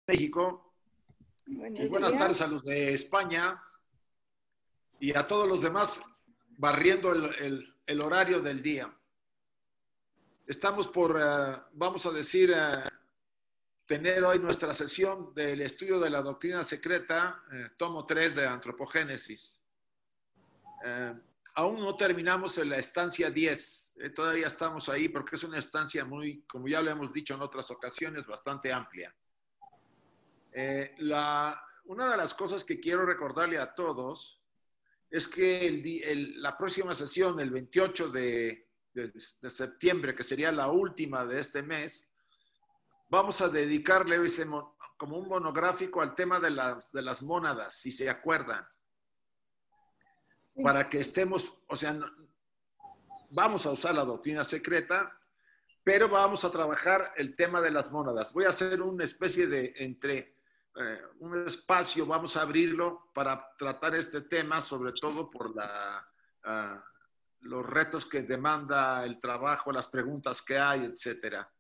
México. Y buenas tardes a los de España y a todos los demás barriendo el horario del día. Estamos por, vamos a decir, tener hoy nuestra sesión del estudio de la doctrina secreta, tomo 3 de Antropogénesis. Aún no terminamos en la estancia 10, todavía estamos ahí porque es una estancia muy, como ya lo hemos dicho en otras ocasiones, bastante amplia. Una de las cosas que quiero recordarle a todos es que la próxima sesión, el 28 de septiembre, que sería la última de este mes, vamos a dedicarle como un monográfico al tema de las mónadas, si se acuerdan. Sí. Para que estemos, o sea, vamos a usar la doctrina secreta, pero vamos a trabajar el tema de las mónadas. Voy a hacer una especie de un espacio, vamos a abrirlo para tratar este tema, sobre todo por los retos que demanda el trabajo, las preguntas que hay, etcétera.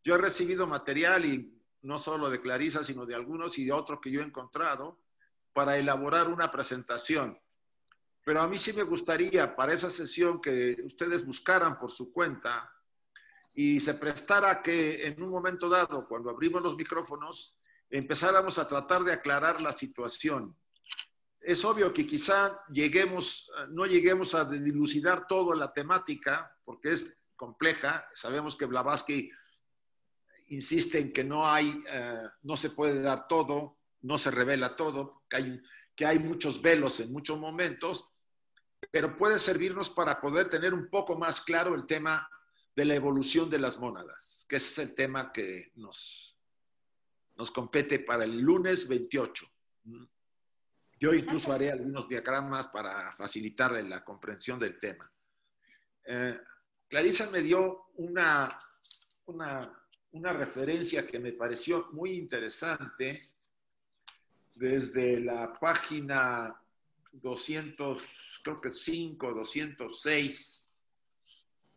Yo he recibido material, y no solo de Clarisa, sino de algunos y de otros que yo he encontrado, para elaborar una presentación. Pero a mí sí me gustaría, para esa sesión, que ustedes buscaran por su cuenta y se prestara que en un momento dado, cuando abrimos los micrófonos, empezáramos a tratar de aclarar la situación. Es obvio que quizá no lleguemos a dilucidar toda la temática, porque es compleja. Sabemos que Blavatsky insiste en que no se puede dar todo, no se revela todo, que hay muchos velos en muchos momentos, pero puede servirnos para poder tener un poco más claro el tema de la evolución de las mónadas, que ese es el tema que nos compete para el lunes 28. Yo incluso haré algunos diagramas para facilitarle la comprensión del tema. Clarisa me dio una referencia que me pareció muy interesante desde la página 206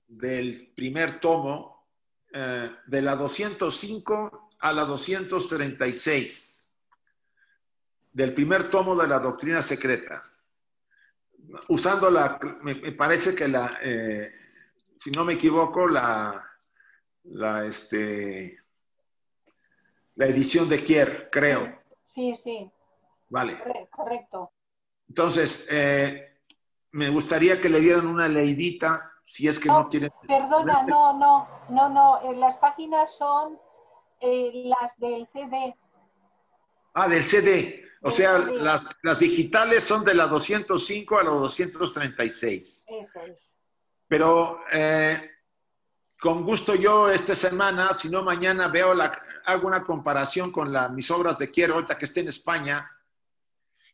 del primer tomo, de la 205 a la 236 del primer tomo de la doctrina secreta, usando me parece que si no me equivoco, la edición de Kier, creo. Sí, sí. Vale. Correcto. Entonces, me gustaría que le dieran una leidita, si es que no quieren... Perdona, no. Las páginas son las del CD. Ah, del CD. O sea, las digitales son de la 205 a la 236. Eso es. Pero con gusto yo esta semana, si no mañana, hago una comparación con mis obras de Kier, ahorita que esté en España,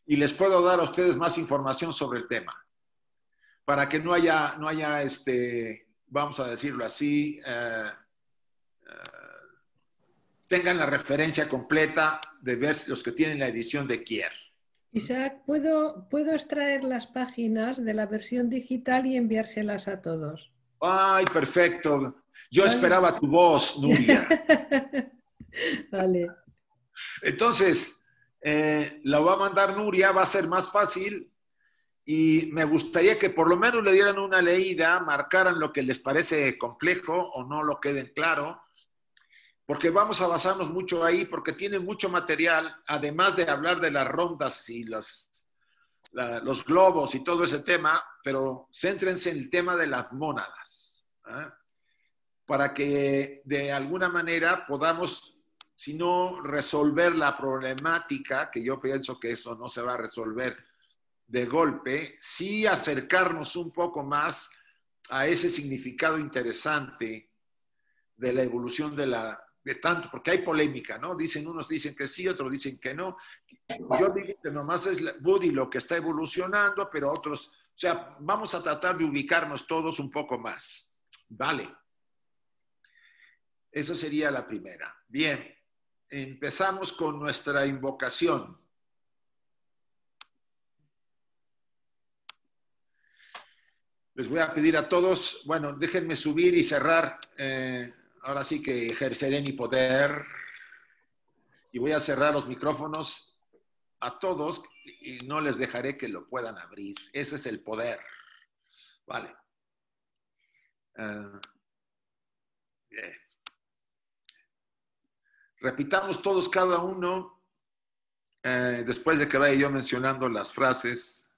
y les puedo dar a ustedes más información sobre el tema. Para que no haya vamos a decirlo así, tengan la referencia completa de ver los que tienen la edición de Kier. Isaac, ¿puedo extraer las páginas de la versión digital y enviárselas a todos? Ay, perfecto. Yo esperaba tu voz, Nuria. Vale. Entonces, la va a mandar Nuria, va a ser más fácil. Y me gustaría que por lo menos le dieran una leída, marcaran lo que les parece complejo o no lo queden claro, porque vamos a basarnos mucho ahí, porque tiene mucho material, además de hablar de las rondas y los globos y todo ese tema, pero céntrense en el tema de las mónadas, para que de alguna manera podamos, si no resolver la problemática, que yo pienso que eso no se va a resolver de golpe, sí acercarnos un poco más a ese significado interesante de la evolución de tanto, porque hay polémica, ¿no? Unos dicen que sí, otros dicen que no. Yo digo que nomás es Buddhi lo que está evolucionando, pero otros, o sea, vamos a tratar de ubicarnos todos un poco más. Vale. Esa sería la primera. Bien, empezamos con nuestra invocación. Les voy a pedir a todos, bueno, déjenme subir y cerrar. Ahora sí que ejerceré mi poder y y voy a cerrar los micrófonos a todos y no les dejaré que lo puedan abrir. Ese es el poder. Vale. Bien. Repitamos todos cada uno, después de que vaya yo mencionando las frases,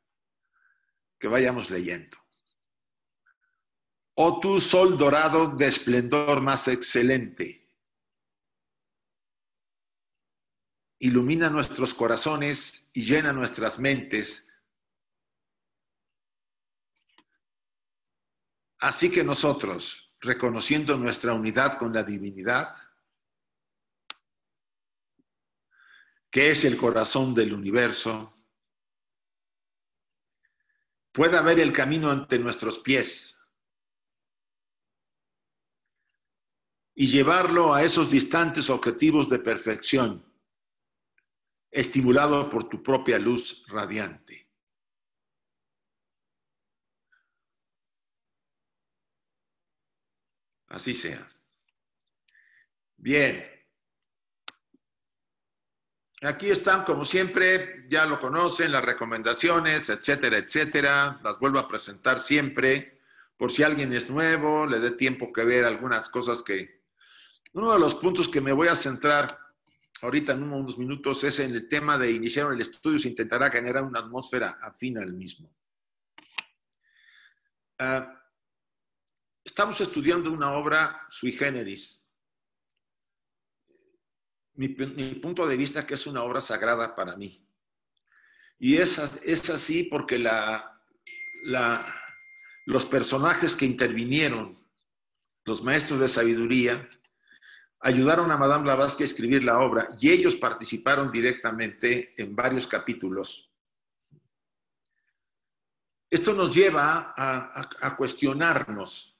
que vayamos leyendo. Oh tú, sol dorado de esplendor más excelente, ilumina nuestros corazones y llena nuestras mentes, así que nosotros, reconociendo nuestra unidad con la divinidad, que es el corazón del universo, pueda ver el camino ante nuestros pies y llevarlo a esos distantes objetivos de perfección, estimulado por tu propia luz radiante. Así sea. Bien. Aquí están, como siempre, ya lo conocen, las recomendaciones, etcétera, etcétera. Las vuelvo a presentar siempre, por si alguien es nuevo, le dé tiempo que ver algunas cosas que... Uno de los puntos que me voy a centrar ahorita en unos minutos es en el tema de iniciar el estudio, se intentará generar una atmósfera afín al mismo. Estamos estudiando una obra sui generis. Mi punto de vista que es una obra sagrada para mí. Y es así porque los personajes que intervinieron, los maestros de sabiduría, ayudaron a Madame Blavatsky a escribir la obra y ellos participaron directamente en varios capítulos. Esto nos lleva a cuestionarnos,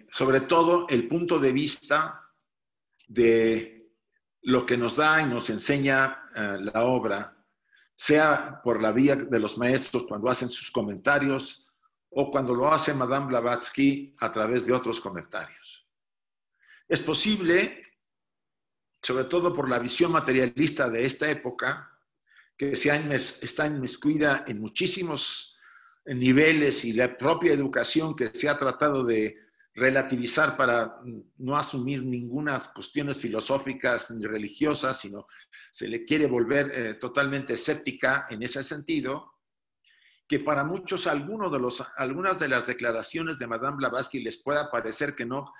sobre todo el punto de vista de lo que nos da y nos enseña la obra, sea por la vía de los maestros cuando hacen sus comentarios o cuando lo hace Madame Blavatsky a través de otros comentarios. Es posible, sobre todo por la visión materialista de esta época, que está inmiscuida en muchísimos niveles y la propia educación que se ha tratado de relativizar para no asumir ninguna cuestiones filosóficas ni religiosas, sino se le quiere volver totalmente escéptica en ese sentido, que para muchos algunas de las declaraciones de Madame Blavatsky les pueda parecer que no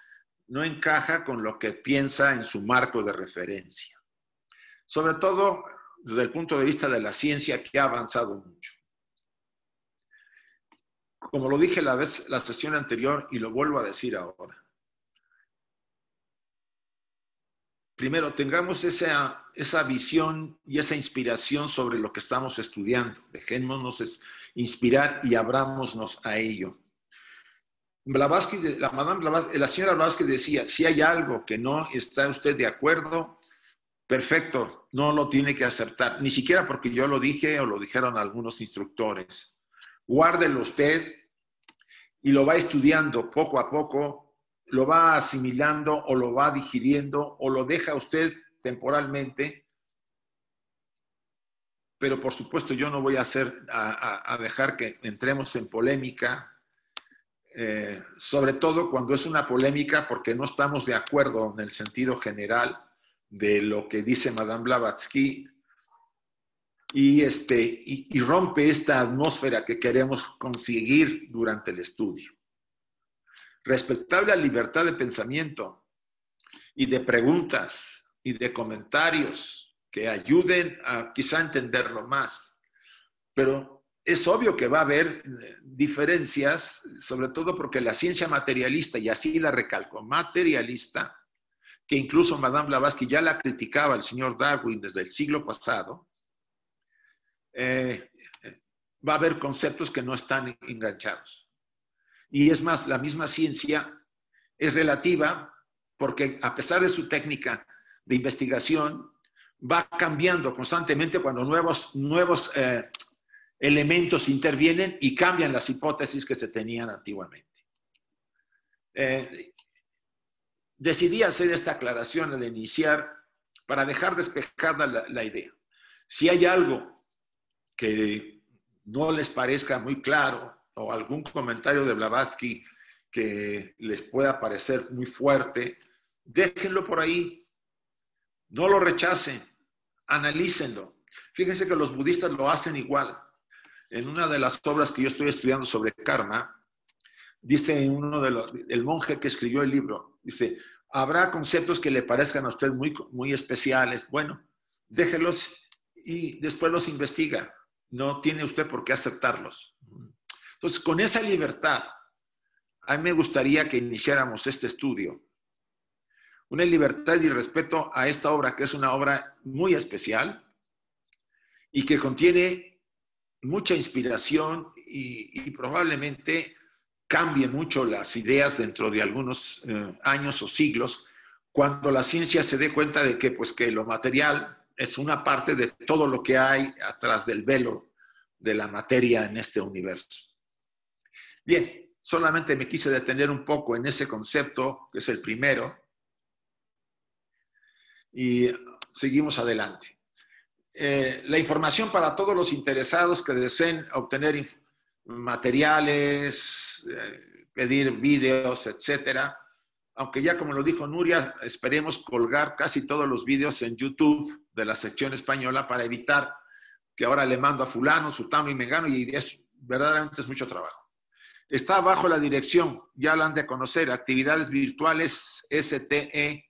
encaja con lo que piensa en su marco de referencia. Sobre todo desde el punto de vista de la ciencia, que ha avanzado mucho. Como lo dije la sesión anterior y lo vuelvo a decir ahora. Primero, tengamos esa visión y esa inspiración sobre lo que estamos estudiando. Dejémonos inspirar y abrámonos a ello. Blavatsky, la señora Blavatsky decía, si hay algo que no está usted de acuerdo, perfecto, no lo tiene que aceptar, ni siquiera porque yo lo dije o lo dijeron algunos instructores. Guárdelo usted y lo va estudiando poco a poco, lo va asimilando o lo va digiriendo o lo deja usted temporalmente, pero por supuesto yo no voy a dejar que entremos en polémica, sobre todo cuando es una polémica porque no estamos de acuerdo en el sentido general de lo que dice Madame Blavatsky y rompe esta atmósfera que queremos conseguir durante el estudio. Respetable a la libertad de pensamiento y de preguntas y de comentarios que ayuden a quizá entenderlo más. Pero es obvio que va a haber diferencias, sobre todo porque la ciencia materialista, y así la recalco, materialista, que incluso Madame Blavatsky ya la criticaba el señor Darwin desde el siglo pasado, va a haber conceptos que no están enganchados. Y es más, la misma ciencia es relativa porque a pesar de su técnica de investigación, va cambiando constantemente cuando nuevos elementos intervienen y cambian las hipótesis que se tenían antiguamente. Decidí hacer esta aclaración al iniciar para dejar despejada la idea. Si hay algo que no les parezca muy claro o algún comentario de Blavatsky que les pueda parecer muy fuerte, déjenlo por ahí. No lo rechacen, analícenlo. Fíjense que los budistas lo hacen igual. En una de las obras que yo estoy estudiando sobre karma, dice el monje que escribió el libro, dice, habrá conceptos que le parezcan a usted muy, muy especiales. Bueno, déjelos y después los investiga. No tiene usted por qué aceptarlos. Entonces, con esa libertad, a mí me gustaría que iniciáramos este estudio. Una libertad y respeto a esta obra, que es una obra muy especial y que contiene mucha inspiración y probablemente cambie mucho las ideas dentro de algunos años o siglos, cuando la ciencia se dé cuenta de que, pues, que lo material es una parte de todo lo que hay atrás del velo de la materia en este universo. Bien, solamente me quise detener un poco en ese concepto, que es el primero, y seguimos adelante. La información para todos los interesados que deseen obtener materiales, pedir vídeos, etcétera. Aunque ya, como lo dijo Nuria, esperemos colgar casi todos los vídeos en YouTube de la sección española para evitar que ahora le mando a fulano, sutano y mengano, y verdaderamente es mucho trabajo. Está abajo la dirección, ya la han de conocer, actividades virtuales ste@gmail.com,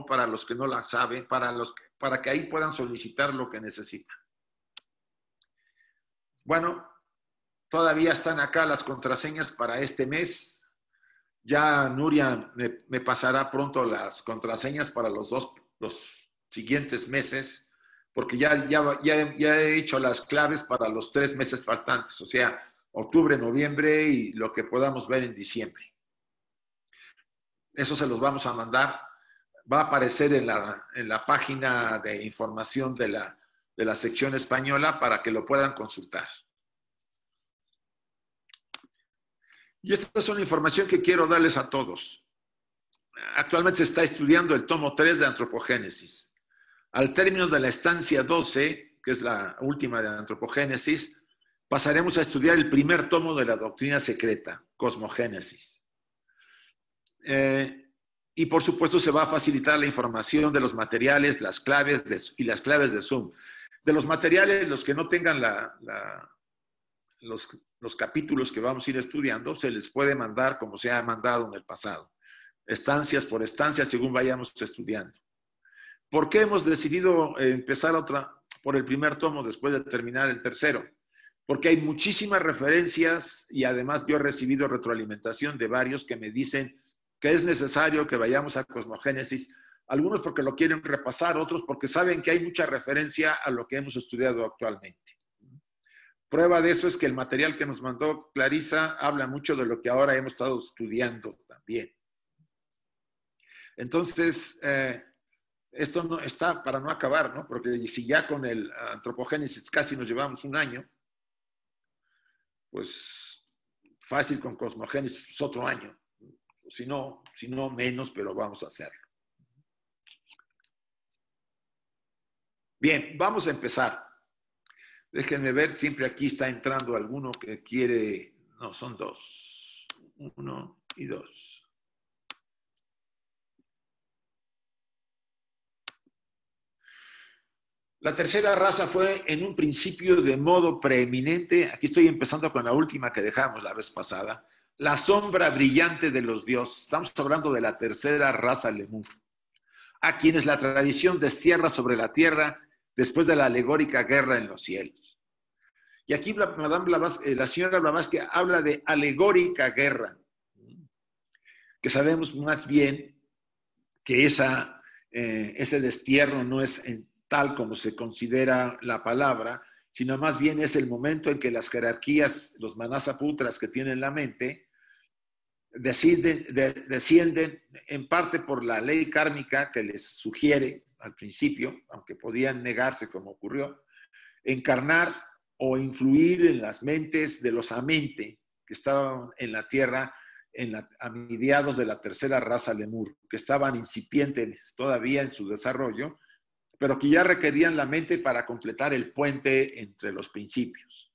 para los que no la saben, para que ahí puedan solicitar lo que necesitan. Bueno, todavía están acá las contraseñas para este mes. Ya Nuria me pasará pronto las contraseñas para los siguientes meses, porque ya he hecho las claves para los 3 meses faltantes, o sea, octubre, noviembre y lo que podamos ver en diciembre. Eso se los vamos a mandar. Va a aparecer en la página de información de la sección española para que lo puedan consultar. Y esta es una información que quiero darles a todos. Actualmente se está estudiando el tomo 3 de Antropogénesis. Al término de la estancia 12, que es la última de Antropogénesis, pasaremos a estudiar el primer tomo de la doctrina secreta, Cosmogénesis. Y por supuesto se va a facilitar la información de los materiales, las claves y las claves de Zoom. De los materiales, los que no tengan los capítulos que vamos a ir estudiando, se les puede mandar como se ha mandado en el pasado. Estancias por estancias, según vayamos estudiando. ¿Por qué hemos decidido empezar por el primer tomo después de terminar el tercero? Porque hay muchísimas referencias y además yo he recibido retroalimentación de varios que me dicen que es necesario que vayamos a Cosmogénesis, algunos porque lo quieren repasar, otros porque saben que hay mucha referencia a lo que hemos estudiado actualmente. Prueba de eso es que el material que nos mandó Clarisa habla mucho de lo que ahora hemos estado estudiando también. Entonces, esto no está para no acabar, ¿no? Porque si ya con el Antropogénesis casi nos llevamos un año, pues fácil con Cosmogénesis otro año. Si no menos, pero vamos a hacerlo. Bien, vamos a empezar. Déjenme ver, siempre aquí está entrando alguno que quiere... No, son 2. 1 y 2. La tercera raza fue en un principio de modo preeminente, aquí estoy empezando con la última que dejamos la vez pasada, la sombra brillante de los dioses. Estamos hablando de la tercera raza Lemur, a quienes la tradición destierra sobre la tierra después de la alegórica guerra en los cielos. Y aquí la señora Blavatsky habla de alegórica guerra, que sabemos más bien que ese destierro no es tal como se considera la palabra, sino más bien es el momento en que las jerarquías, los manasaputras que tienen la mente, descienden en parte por la ley kármica que les sugiere al principio, aunque podían negarse como ocurrió, encarnar o influir en las mentes de los amente que estaban en la tierra a mediados de la tercera raza lemur, que estaban incipientes todavía en su desarrollo, pero que ya requerían la mente para completar el puente entre los principios.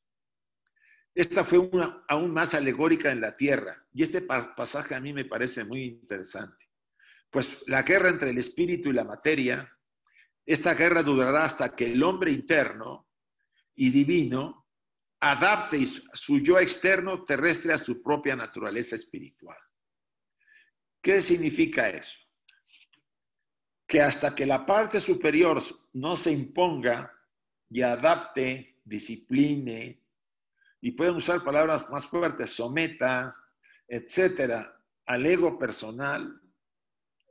Esta fue aún más alegórica en la tierra, y este pasaje a mí me parece muy interesante. Pues la guerra entre el espíritu y la materia, esta guerra durará hasta que el hombre interno y divino adapte su yo externo terrestre a su propia naturaleza espiritual. ¿Qué significa eso? Que hasta que la parte superior no se imponga y adapte, discipline, y pueden usar palabras más fuertes, someta, etcétera, al ego personal,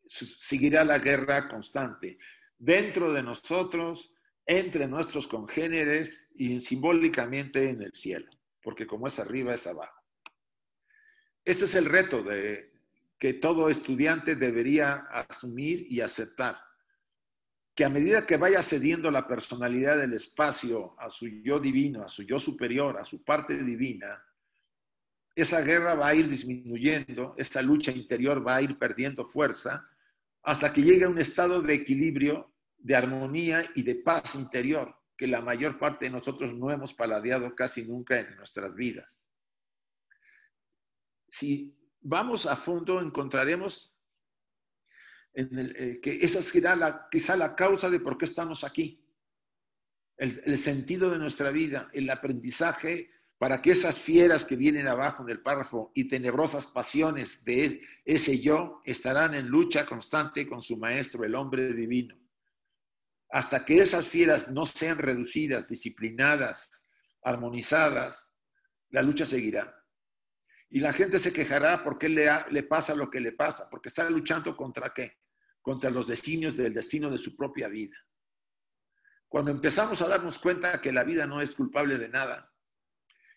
seguirá la guerra constante dentro de nosotros, entre nuestros congéneres y simbólicamente en el cielo, porque como es arriba es abajo. Este es el reto que todo estudiante debería asumir y aceptar, que a medida que vaya cediendo la personalidad del espacio a su yo divino, a su yo superior, a su parte divina, esa guerra va a ir disminuyendo, esa lucha interior va a ir perdiendo fuerza, hasta que llegue a un estado de equilibrio, de armonía y de paz interior, que la mayor parte de nosotros no hemos paladeado casi nunca en nuestras vidas. Si vamos a fondo, encontraremos que esa será quizá la causa de por qué estamos aquí. El sentido de nuestra vida, el aprendizaje para que esas fieras que vienen abajo en el párrafo y tenebrosas pasiones de ese yo estarán en lucha constante con su maestro, el hombre divino. Hasta que esas fieras no sean reducidas, disciplinadas, armonizadas, la lucha seguirá. Y la gente se quejará porque le pasa lo que le pasa, porque está luchando ¿contra qué? Contra los designios del destino de su propia vida. Cuando empezamos a darnos cuenta que la vida no es culpable de nada,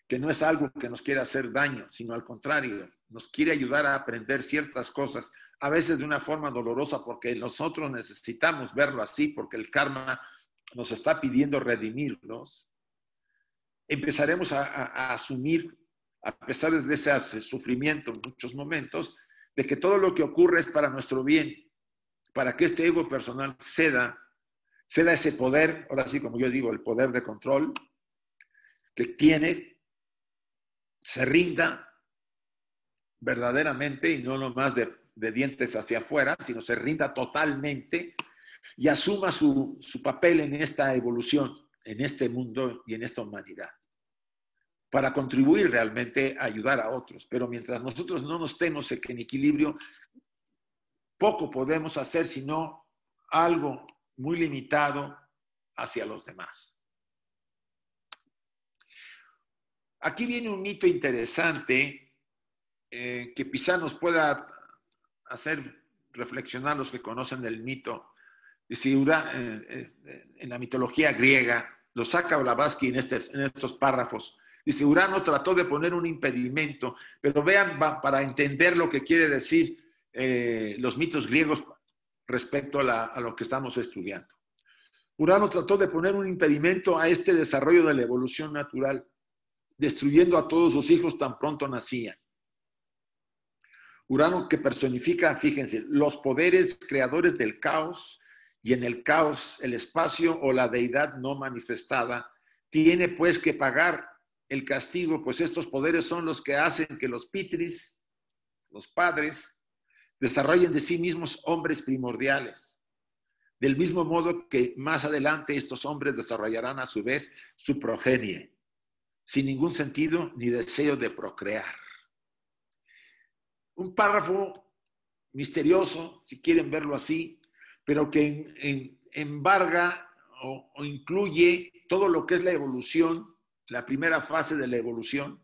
que no es algo que nos quiera hacer daño, sino al contrario, nos quiere ayudar a aprender ciertas cosas, a veces de una forma dolorosa, porque nosotros necesitamos verlo así, porque el karma nos está pidiendo redimirnos, empezaremos a asumir, a pesar de ese sufrimiento en muchos momentos, de que todo lo que ocurre es para nuestro bien, para que este ego personal ceda ese poder, ahora sí como yo digo, el poder de control que tiene, se rinda verdaderamente y no nomás de dientes hacia afuera, sino se rinda totalmente y asuma su papel en esta evolución, en este mundo y en esta humanidad, para contribuir realmente a ayudar a otros. Pero mientras nosotros no nos estemos en equilibrio, poco podemos hacer sino algo muy limitado hacia los demás. Aquí viene un mito interesante que quizá nos pueda hacer reflexionar los que conocen el mito. Dice, en la mitología griega, lo saca Blavatsky en estos párrafos. Dice, Urano trató de poner un impedimento, pero vean, para entender lo que quiere decir los mitos griegos respecto a lo que estamos estudiando. Urano trató de poner un impedimento a este desarrollo de la evolución natural, destruyendo a todos sus hijos tan pronto nacían. Urano, que personifica, fíjense, los poderes creadores del caos, y en el caos el espacio o la deidad no manifestada, tiene pues que pagar el castigo, pues estos poderes son los que hacen que los pitris, los padres, desarrollen de sí mismos hombres primordiales. Del mismo modo que más adelante estos hombres desarrollarán a su vez su progenie, sin ningún sentido ni deseo de procrear. Un párrafo misterioso, si quieren verlo así, pero que embarga o incluye todo lo que es la evolución, la primera fase de la evolución,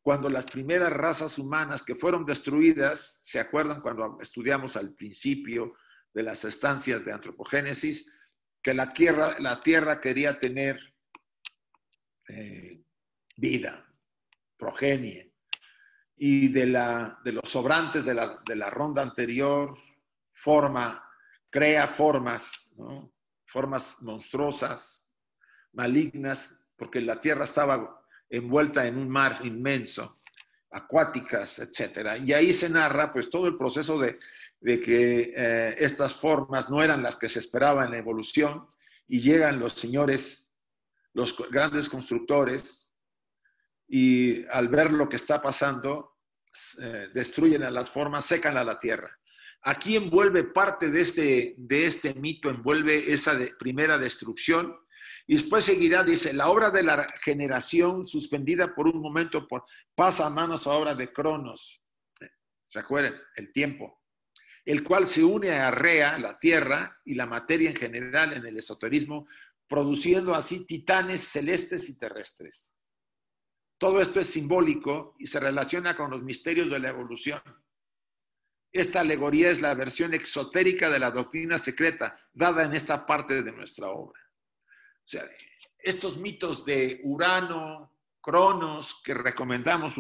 cuando las primeras razas humanas que fueron destruidas, ¿se acuerdan cuando estudiamos al principio de las estancias de antropogénesis? Que la tierra quería tener vida, progenie. Y de los sobrantes de la ronda anterior, crea formas, ¿no? Formas monstruosas, malignas, porque la tierra estaba envuelta en un mar inmenso. acuáticas, etcétera. Y ahí se narra pues todo el proceso de que estas formas no eran las que se esperaba en la evolución y llegan los señores, los grandes constructores, y al ver lo que está pasando, destruyen a las formas, secan a la tierra. Aquí envuelve parte de este mito, envuelve esa primera destrucción, y después seguirá, dice, la obra de la generación suspendida por un momento pasa a manos ahora de Cronos. ¿Recuerden? El tiempo. El cual se une a Rea, la tierra, y la materia en general en el esoterismo, produciendo así titanes celestes y terrestres. Todo esto es simbólico y se relaciona con los misterios de la evolución. Esta alegoría es la versión exotérica de la doctrina secreta dada en esta parte de nuestra obra. O sea, estos mitos de Urano, Cronos, que recomendamos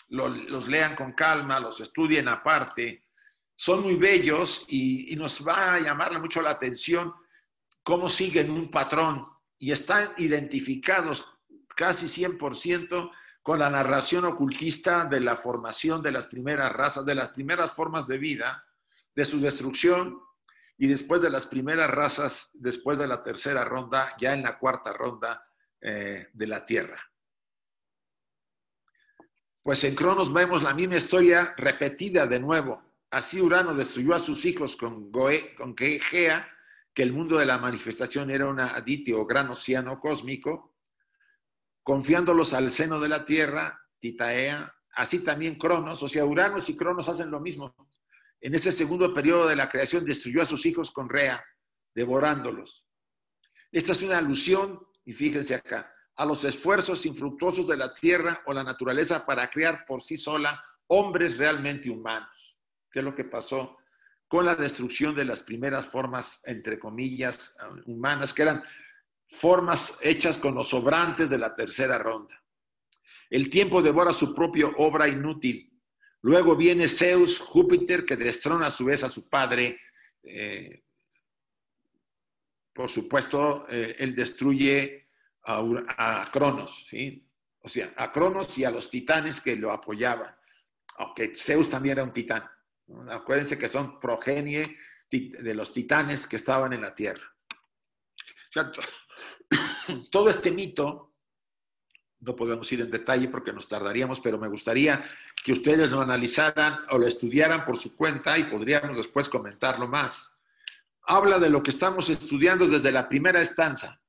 los lean con calma, los estudien aparte, son muy bellos y nos va a llamar mucho la atención cómo siguen un patrón y están identificados casi 100% con la narración ocultista de la formación de las primeras razas, de las primeras formas de vida, de su destrucción y después de las primeras razas, después de la tercera ronda, ya en la cuarta ronda de la Tierra. Pues en Cronos vemos la misma historia repetida de nuevo. Así Urano destruyó a sus hijos con Gea, que el mundo de la manifestación era un aditio o gran océano cósmico, confiándolos al seno de la Tierra, Titaea. Así también Cronos, o sea, Uranos y Cronos hacen lo mismo. En ese segundo periodo de la creación destruyó a sus hijos con Rea, devorándolos. Esta es una alusión, y fíjense acá, a los esfuerzos infructuosos de la tierra o la naturaleza para crear por sí sola hombres realmente humanos, que es lo que pasó con la destrucción de las primeras formas, entre comillas, humanas, que eran formas hechas con los sobrantes de la tercera ronda. El tiempo devora su propia obra inútil. Luego viene Zeus, Júpiter, que destrona a su vez a su padre. Por supuesto, él destruye a Cronos, ¿sí? O sea, a Cronos y a los titanes que lo apoyaban. Aunque Zeus también era un titán, ¿no? Acuérdense que son progenie de los titanes que estaban en la Tierra. O sea, todo este mito, no podemos ir en detalle porque nos tardaríamos, pero me gustaría que ustedes lo analizaran o lo estudiaran por su cuenta y podríamos después comentarlo más. Habla de lo que estamos estudiando desde la primera estancia,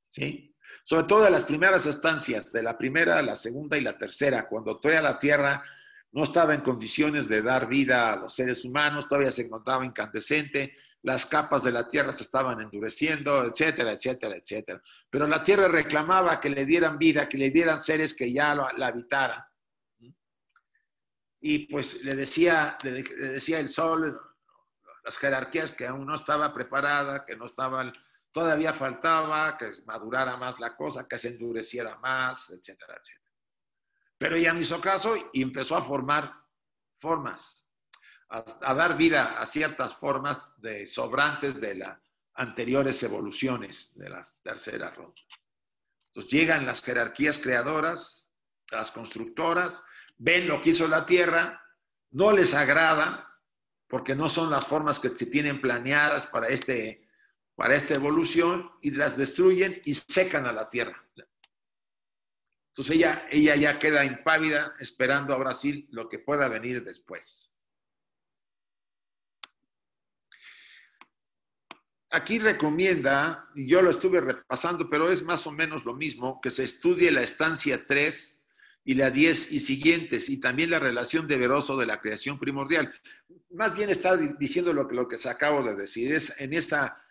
¿sí? Sobre todo de las primeras estancias, de la primera, la segunda y la tercera, cuando todavía la Tierra no estaba en condiciones de dar vida a los seres humanos, todavía se encontraba incandescente, las capas de la Tierra se estaban endureciendo, etcétera, etcétera, etcétera. Pero la Tierra reclamaba que le dieran vida, que le dieran seres que ya la habitaran. Y pues le decía el Sol, las jerarquías, que aún no estaba preparada, que no estaban, todavía faltaba que madurara más la cosa, que se endureciera más, etcétera, etcétera. Pero ella no hizo caso y empezó a formar formas, a dar vida a ciertas formas de sobrantes de las anteriores evoluciones de las terceras rondas. Entonces llegan las jerarquías creadoras, las constructoras, ven lo que hizo la Tierra, no les agrada, porque no son las formas que se tienen planeadas para esta evolución, y las destruyen y secan a la Tierra. Entonces ella ya queda impávida esperando a Brasil lo que pueda venir después. Aquí recomienda, y yo lo estuve repasando, pero es más o menos lo mismo, que se estudie la estancia 3 y la 10 y siguientes, y también la relación de Veroso de la creación primordial. Más bien está diciendo lo que se acabo de decir, es en esta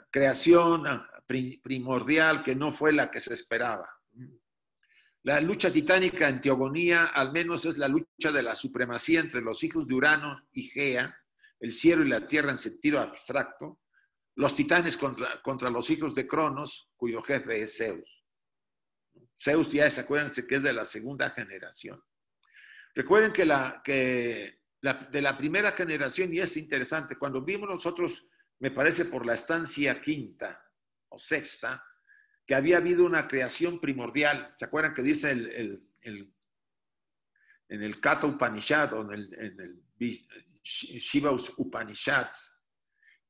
creación primordial que no fue la que se esperaba. La lucha titánica en teogonía al menos es la lucha de la supremacía entre los hijos de Urano y Gea, el cielo y la tierra en sentido abstracto, los titanes contra los hijos de Cronos, cuyo jefe es Zeus. Zeus ya acuérdense que es de la segunda generación. Recuerden que de la primera generación, y es interesante, cuando vimos nosotros, me parece por la estancia quinta o sexta, que había habido una creación primordial. ¿Se acuerdan que dice el en el Katha Upanishad o en el Shiva Upanishads,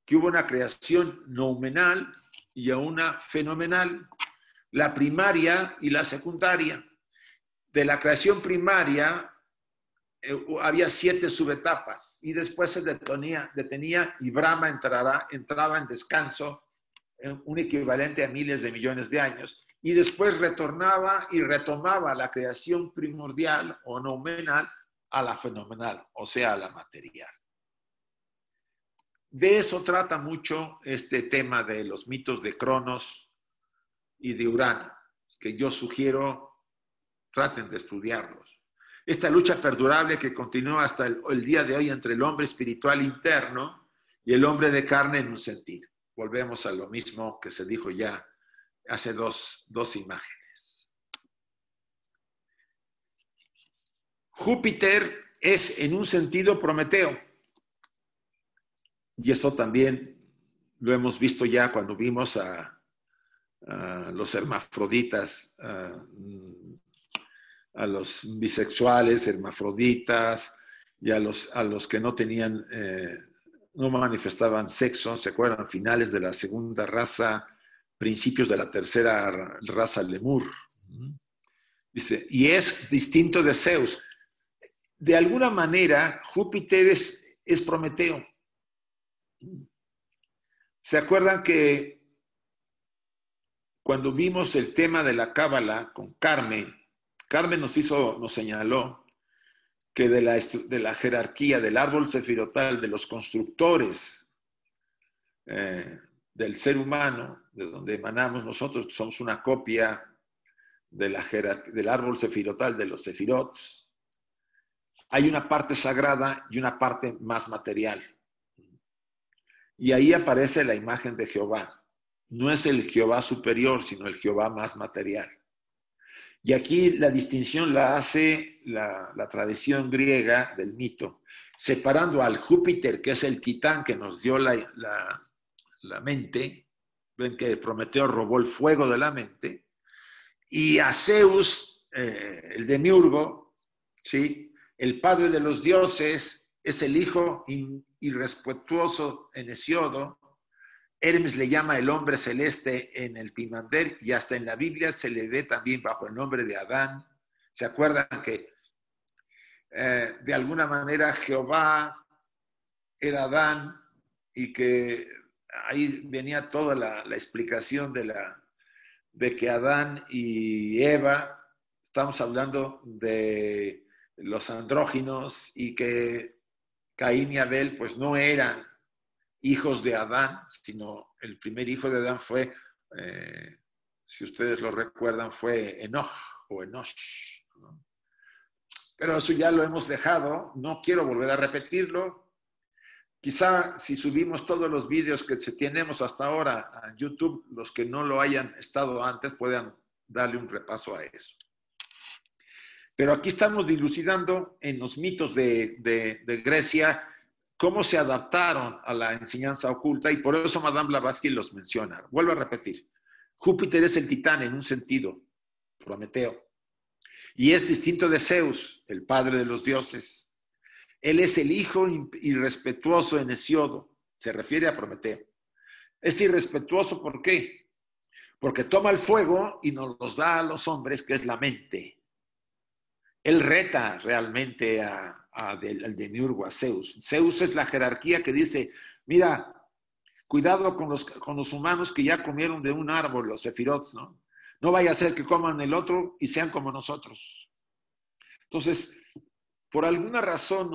que hubo una creación noumenal y una fenomenal, la primaria y la secundaria. De la creación primaria había 7 subetapas y después se detenía y Brahma entraba en descanso, un equivalente a miles de millones de años, y después retornaba y retomaba la creación primordial o noumenal a la fenomenal, o sea, a la material. De eso trata mucho este tema de los mitos de Cronos y de Urano, que yo sugiero traten de estudiarlos. Esta lucha perdurable que continúa hasta el día de hoy entre el hombre espiritual interno y el hombre de carne en un sentido. Volvemos a lo mismo que se dijo ya hace dos imágenes. Júpiter es en un sentido Prometeo. Y eso también lo hemos visto ya cuando vimos a los hermafroditas, a los bisexuales, hermafroditas, y a los que no tenían, no manifestaban sexo, ¿se acuerdan? Finales de la segunda raza, principios de la tercera raza Lemur. Dice, y es distinto de Zeus. De alguna manera, Júpiter es Prometeo. ¿Se acuerdan que cuando vimos el tema de la Cábala con Carmen nos señaló que de la jerarquía del árbol sefirotal, de los constructores del ser humano, de donde emanamos nosotros, que somos una copia del árbol sefirotal, de los sefirots, hay una parte sagrada y una parte más material. Y ahí aparece la imagen de Jehová. No es el Jehová superior, sino el Jehová más material. Y aquí la distinción la hace la tradición griega del mito, separando al Júpiter, que es el titán que nos dio la mente. Ven que Prometeo robó el fuego de la mente. Y a Zeus, el demiurgo, ¿sí? El padre de los dioses, es el hijo irrespetuoso en Hesiodo. Hermes le llama el hombre celeste en el Pimander y hasta en la Biblia se le ve también bajo el nombre de Adán. ¿Se acuerdan que de alguna manera Jehová era Adán y que ahí venía toda la explicación de que Adán y Eva, estamos hablando de los andróginos y que Caín y Abel pues no eran hijos de Adán, sino el primer hijo de Adán fue, si ustedes lo recuerdan, fue Enoch o Enosh, ¿no? Pero eso ya lo hemos dejado, no quiero volver a repetirlo. Quizá si subimos todos los vídeos que tenemos hasta ahora a YouTube, los que no lo hayan estado antes puedan darle un repaso a eso. Pero aquí estamos dilucidando en los mitos de Grecia cómo se adaptaron a la enseñanza oculta y por eso Madame Blavatsky los menciona. Vuelvo a repetir, Júpiter es el titán en un sentido, Prometeo, y es distinto de Zeus, el padre de los dioses. Él es el hijo irrespetuoso en Hesiodo, se refiere a Prometeo. Es irrespetuoso, ¿por qué? Porque toma el fuego y nos los da a los hombres, que es la mente. Él reta realmente al demiurgo, a Zeus. Zeus es la jerarquía que dice, mira, cuidado con los humanos que ya comieron de un árbol, los sefirots, ¿no? No vaya a ser que coman el otro y sean como nosotros. Entonces, por alguna razón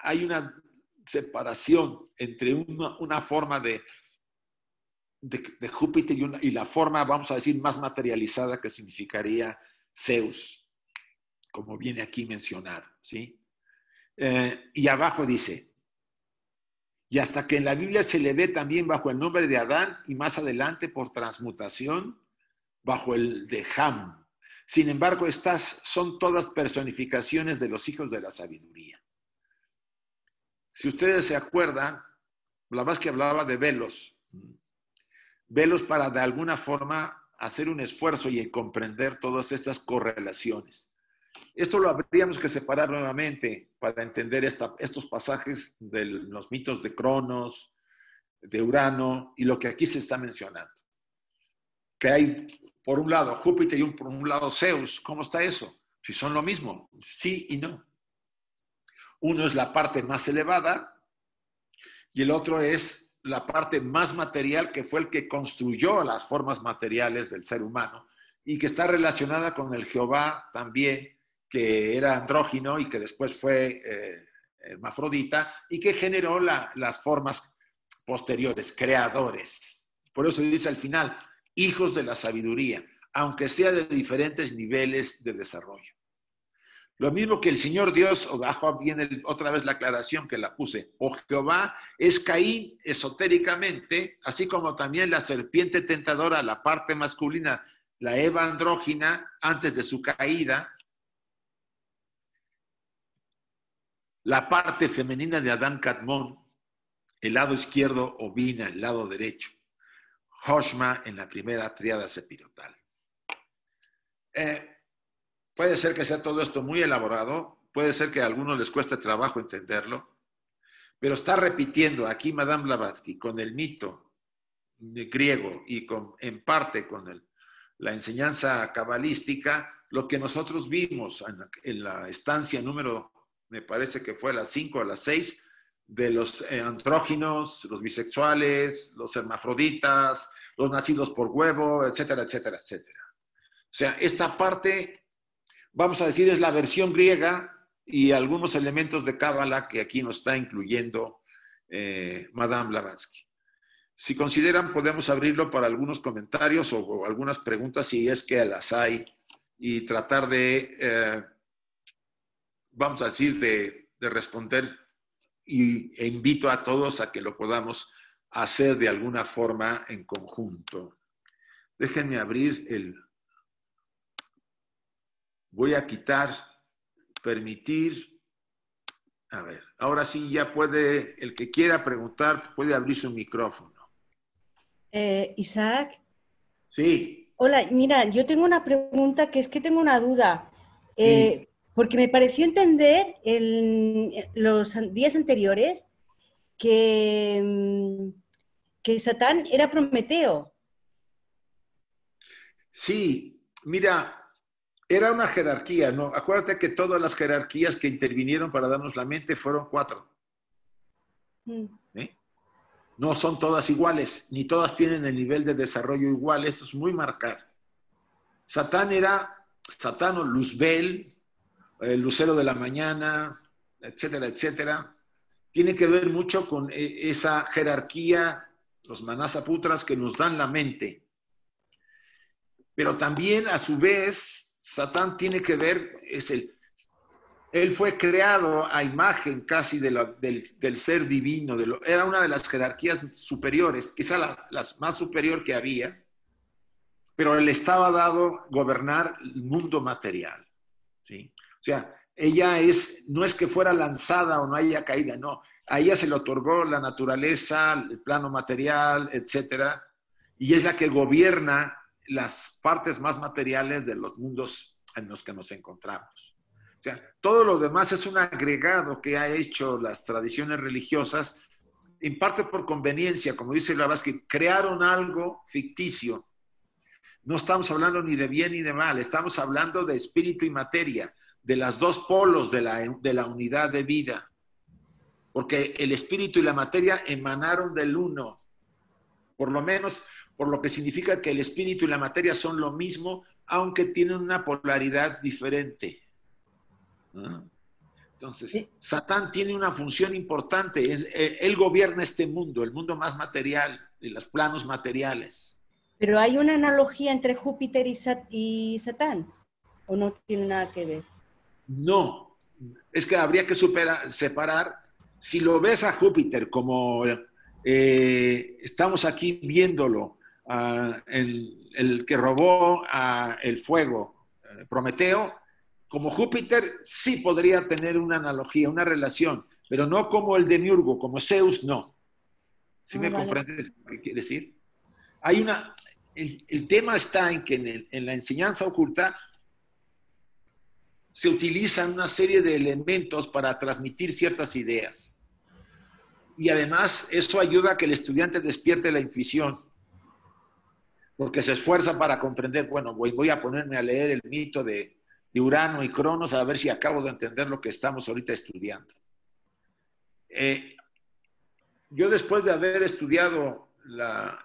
hay una separación entre una forma de Júpiter y la forma, vamos a decir, más materializada que significaría Zeus, como viene aquí mencionado, ¿sí? Y abajo dice, y hasta que en la Biblia se le ve también bajo el nombre de Adán y más adelante por transmutación bajo el de Ham. Sin embargo, estas son todas personificaciones de los hijos de la sabiduría. Si ustedes se acuerdan, Blavatsky hablaba de velos para de alguna forma hacer un esfuerzo y en comprender todas estas correlaciones. Esto lo habríamos que separar nuevamente para entender estos pasajes de los mitos de Cronos, de Urano y lo que aquí se está mencionando. Que hay, por un lado, Júpiter y por un lado Zeus. ¿Cómo está eso? Si son lo mismo, sí y no. Uno es la parte más elevada y el otro es la parte más material, que fue el que construyó las formas materiales del ser humano y que está relacionada con el Jehová también, que era andrógino y que después fue hermafrodita y que generó las formas posteriores, creadores. Por eso dice al final, hijos de la sabiduría, aunque sea de diferentes niveles de desarrollo. Lo mismo que el Señor Dios, abajo viene otra vez la aclaración que la puse, o Jehová es Caín esotéricamente, así como también la serpiente tentadora, la parte masculina, la Eva andrógina, antes de su caída, la parte femenina de Adán Cadmón, el lado izquierdo Ovina, el lado derecho, Joshma en la primera tríada sepirotal. Puede ser que sea todo esto muy elaborado, puede ser que a algunos les cueste trabajo entenderlo, pero está repitiendo aquí Madame Blavatsky con el mito griego y en parte con la enseñanza cabalística, lo que nosotros vimos en la estancia número, me parece que fue a las 5 o a las 6, de los andróginos, los bisexuales, los hermafroditas, los nacidos por huevo, etcétera, etcétera, etcétera. O sea, esta parte, vamos a decir, es la versión griega y algunos elementos de Cábala que aquí nos está incluyendo Madame Blavatsky. Si consideran, podemos abrirlo para algunos comentarios o algunas preguntas, si es que las hay, y tratar de, vamos a decir, de responder, e invito a todos a que lo podamos hacer de alguna forma en conjunto. Déjenme abrir voy a quitar, permitir. A ver, ahora sí ya puede, el que quiera preguntar, puede abrir su micrófono. Isaac. Sí. Hola, mira, yo tengo una pregunta que es que tengo una duda. Sí. Porque me pareció entender los días anteriores que Satán era Prometeo. Sí, mira, era una jerarquía, ¿no? Acuérdate que todas las jerarquías que intervinieron para darnos la mente fueron 4. ¿Eh? No son todas iguales, ni todas tienen el nivel de desarrollo igual, eso es muy marcado. Satán o Luzbel, el lucero de la mañana, etcétera, etcétera. Tiene que ver mucho con esa jerarquía, los manasaputras que nos dan la mente. Pero también, a su vez, Satán tiene que ver, él fue creado a imagen casi del ser divino, era una de las jerarquías superiores, quizá la más superior que había, pero le estaba dado gobernar el mundo material, ¿sí? O sea, ella no es que fuera lanzada o no haya caída, no. A ella se le otorgó la naturaleza, el plano material, etcétera, y es la que gobierna las partes más materiales de los mundos en los que nos encontramos. O sea, todo lo demás es un agregado que ha hecho las tradiciones religiosas, en parte por conveniencia, como dice Blavatsky, crearon algo ficticio. No estamos hablando ni de bien ni de mal, estamos hablando de espíritu y materia, de las dos polos de la unidad de vida. Porque el espíritu y la materia emanaron del uno, por lo menos por lo que significa que el espíritu y la materia son lo mismo, aunque tienen una polaridad diferente. ¿No? Entonces, sí. Satán tiene una función importante, él gobierna este mundo, el mundo más material, de los planos materiales. ¿Pero hay una analogía entre Júpiter y Satán? ¿O no tiene nada que ver? No, es que habría que separar. Si lo ves a Júpiter como estamos aquí viéndolo, el que robó el fuego, Prometeo, como Júpiter sí podría tener una analogía, una relación, pero no como el demiurgo, como Zeus, no. ¿Sí me comprendes qué quiere decir? Hay el tema está en que en la enseñanza oculta se utilizan una serie de elementos para transmitir ciertas ideas. Y además eso ayuda a que el estudiante despierte la intuición, porque se esfuerza para comprender, bueno, voy a ponerme a leer el mito de Urano y Cronos a ver si acabo de entender lo que estamos ahorita estudiando. Yo después de haber estudiado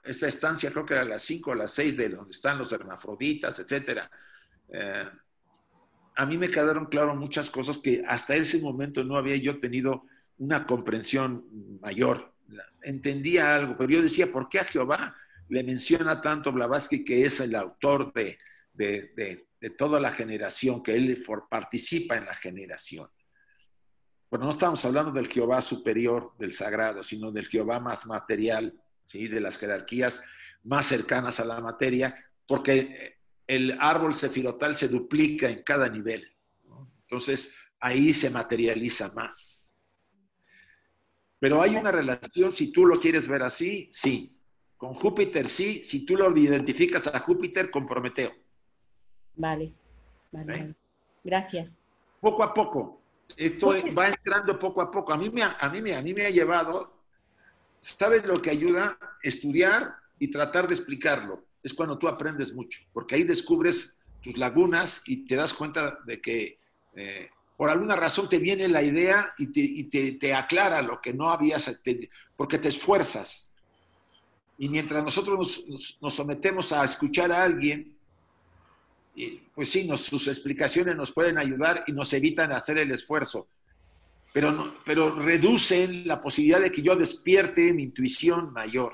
esta estancia, creo que era las 5 o las 6 de donde están los hermafroditas, etcétera, a mí me quedaron claras muchas cosas que hasta ese momento no había yo tenido una comprensión mayor. Entendía algo, pero yo decía, ¿por qué a Jehová le menciona tanto Blavatsky que es el autor de toda la generación, que él participa en la generación? Bueno, no estamos hablando del Jehová superior, del sagrado, sino del Jehová más material, ¿sí? De las jerarquías más cercanas a la materia, porque el árbol sefirotal se duplica en cada nivel, ¿no? Entonces, ahí se materializa más. Pero hay una relación, si tú lo quieres ver así, sí. Con Júpiter sí, si tú lo identificas a Júpiter con Prometeo. Vale. Vale. Gracias. Poco a poco. Esto va entrando poco a poco. A mí me ha llevado, ¿sabes lo que ayuda? Estudiar y tratar de explicarlo. Es cuando tú aprendes mucho, porque ahí descubres tus lagunas y te das cuenta de que por alguna razón te viene la idea y te aclara lo que no habías, porque te esfuerzas. Y mientras nosotros nos sometemos a escuchar a alguien, pues sí, sus explicaciones nos pueden ayudar y nos evitan hacer el esfuerzo, pero reducen la posibilidad de que yo despierte mi intuición mayor.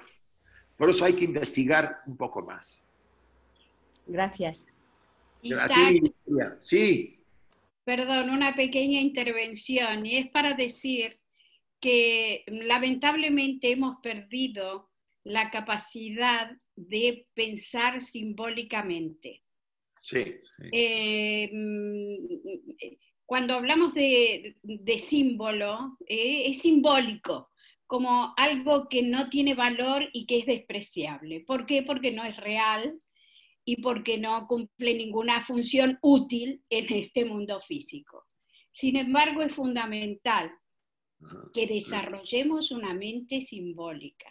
Por eso hay que investigar un poco más. Gracias. Isaac, sí. Perdón, una pequeña intervención, y es para decir que lamentablemente hemos perdido la capacidad de pensar simbólicamente. Sí. Cuando hablamos de símbolo, es simbólico, como algo que no tiene valor y que es despreciable. ¿Por qué? Porque no es real y porque no cumple ninguna función útil en este mundo físico. Sin embargo, es fundamental que desarrollemos una mente simbólica.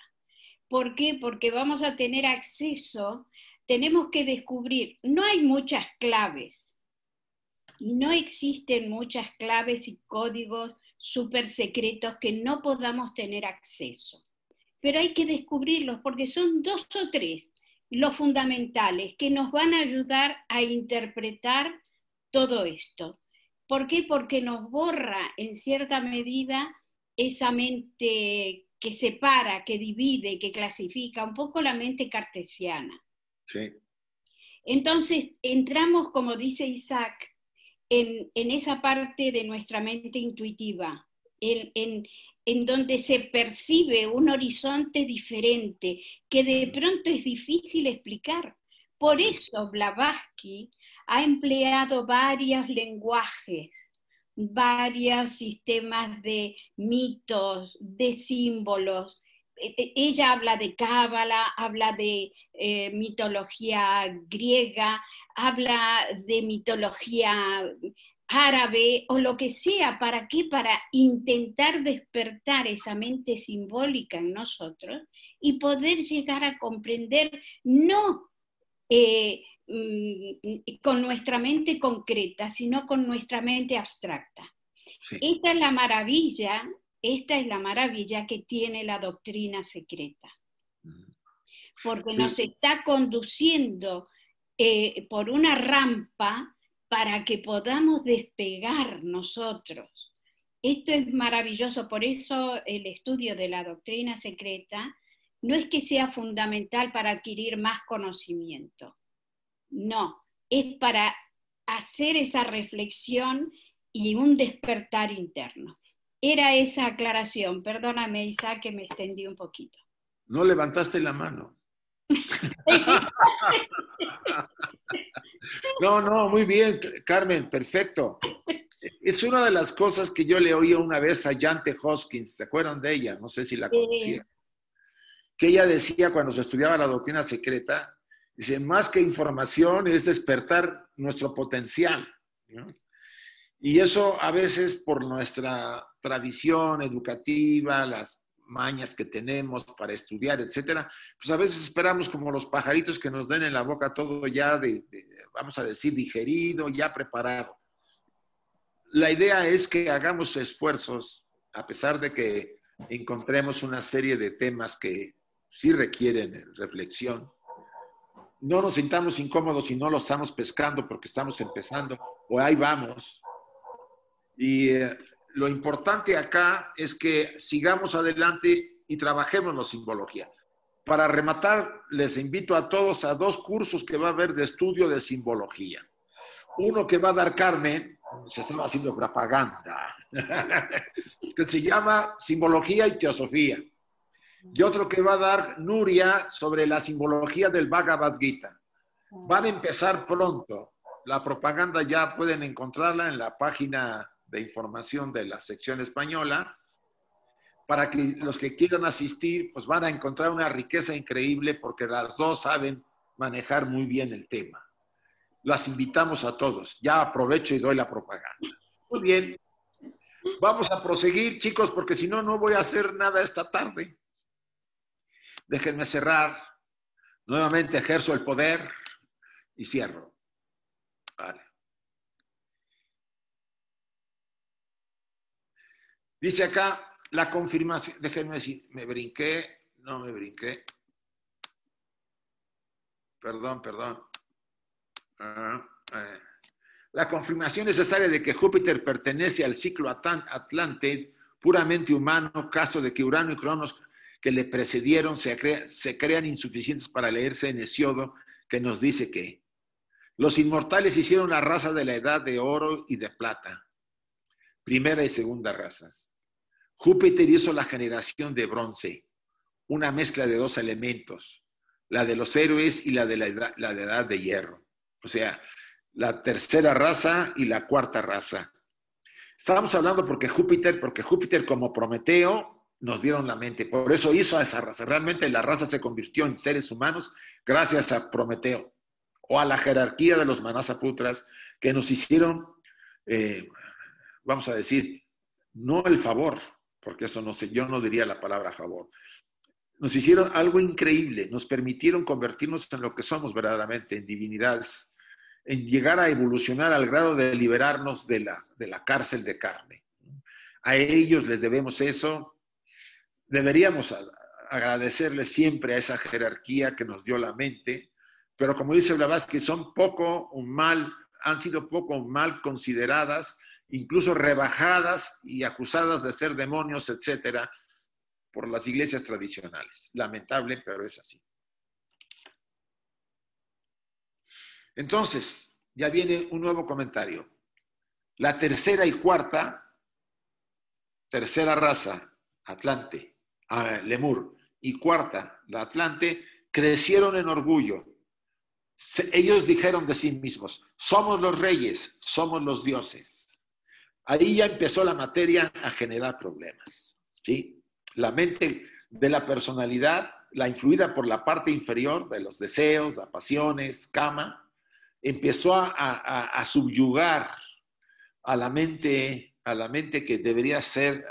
¿Por qué? Porque vamos a tener acceso, tenemos que descubrir, no hay muchas claves, no existen muchas claves y códigos súper secretos que no podamos tener acceso, pero hay que descubrirlos porque son 2 o 3 los fundamentales que nos van a ayudar a interpretar todo esto. ¿Por qué? Porque nos borra en cierta medida esa mente que separa, que divide, que clasifica, un poco la mente cartesiana. Sí. Entonces entramos, como dice Isaac, en esa parte de nuestra mente intuitiva, en donde se percibe un horizonte diferente, que de pronto es difícil explicar. Por eso Blavatsky ha empleado varios lenguajes, varios sistemas de mitos, de símbolos. Ella habla de cábala, habla de mitología griega, habla de mitología árabe o lo que sea. ¿Para qué? Para intentar despertar esa mente simbólica en nosotros y poder llegar a comprender, no con nuestra mente concreta, sino con nuestra mente abstracta. Sí. Esta es la maravilla que tiene la doctrina secreta, porque nos está conduciendo por una rampa para que podamos despegar nosotros. Esto es maravilloso, por eso el estudio de la doctrina secreta no es que sea fundamental para adquirir más conocimiento, no, es para hacer esa reflexión y un despertar interno. Era esa aclaración. Perdóname, Isaac, que me extendí un poquito. No levantaste la mano. No, muy bien, Carmen, perfecto. Es una de las cosas que yo le oí una vez a Jante Hoskins, ¿se acuerdan de ella? No sé si la conocían. Que ella decía cuando se estudiaba la doctrina secreta, Dice, más que información es despertar nuestro potencial, ¿no? Y eso a veces por nuestra tradición educativa, las mañas que tenemos para estudiar, etcétera, pues a veces esperamos como los pajaritos que nos den en la boca todo ya vamos a decir, digerido, ya preparado. La idea es que hagamos esfuerzos, a pesar de que encontremos una serie de temas que sí requieren reflexión. No nos sintamos incómodos si no lo estamos pescando porque estamos empezando, o ahí vamos. Y lo importante acá es que sigamos adelante y trabajemos la simbología. Para rematar, les invito a todos a 2 cursos que va a haber de estudio de simbología. Uno que va a dar Carmen, se estaba haciendo propaganda, que se llama Simbología y Teosofía. Y otro que va a dar Nuria sobre la simbología del Bhagavad Gita. Van a empezar pronto. La propaganda ya pueden encontrarla en la página de información de la sección española. Para que los que quieran asistir, pues van a encontrar una riqueza increíble porque las 2 saben manejar muy bien el tema. Las invitamos a todos. Ya aprovecho y doy la propaganda. Muy bien. Vamos a proseguir, chicos, porque si no, no voy a hacer nada esta tarde. Déjenme cerrar. Nuevamente ejerzo el poder y cierro. Vale. Dice acá la confirmación. Déjenme decir, me brinqué. No me brinqué. Perdón. La confirmación necesaria de que Júpiter pertenece al ciclo Atlante, puramente humano, caso de que Urano y Cronos que le precedieron se crean insuficientes para leerse en Hesiodo, que nos dice que los inmortales hicieron la raza de la edad de oro y de plata, primera y segunda razas. Júpiter hizo la generación de bronce, una mezcla de 2 elementos, la de los héroes y la de la edad de hierro. O sea, la tercera raza y la cuarta raza. Estábamos hablando porque Júpiter como Prometeo nos dieron la mente. Por eso hizo a esa raza. Realmente la raza se convirtió en seres humanos gracias a Prometeo o a la jerarquía de los Manasaputras que nos hicieron, vamos a decir, no el favor, porque eso no sé, yo no diría la palabra favor. Nos hicieron algo increíble, nos permitieron convertirnos en lo que somos verdaderamente, en divinidades, en llegar a evolucionar al grado de liberarnos de la cárcel de carne. A ellos les debemos eso. Deberíamos agradecerles siempre a esa jerarquía que nos dio la mente, pero como dice Blavatsky, han sido poco o mal consideradas, incluso rebajadas y acusadas de ser demonios, etcétera, por las iglesias tradicionales. Lamentable, pero es así. Entonces, ya viene un nuevo comentario. La tercera y cuarta, tercera raza, Atlante, Lemur, y cuarta, la Atlante, crecieron en orgullo. Ellos dijeron de sí mismos, somos los reyes, somos los dioses. Ahí ya empezó la materia a generar problemas, ¿sí? La mente de la personalidad, la influida por la parte inferior de los deseos, las pasiones, kama, empezó a subyugar a la mente que debería ser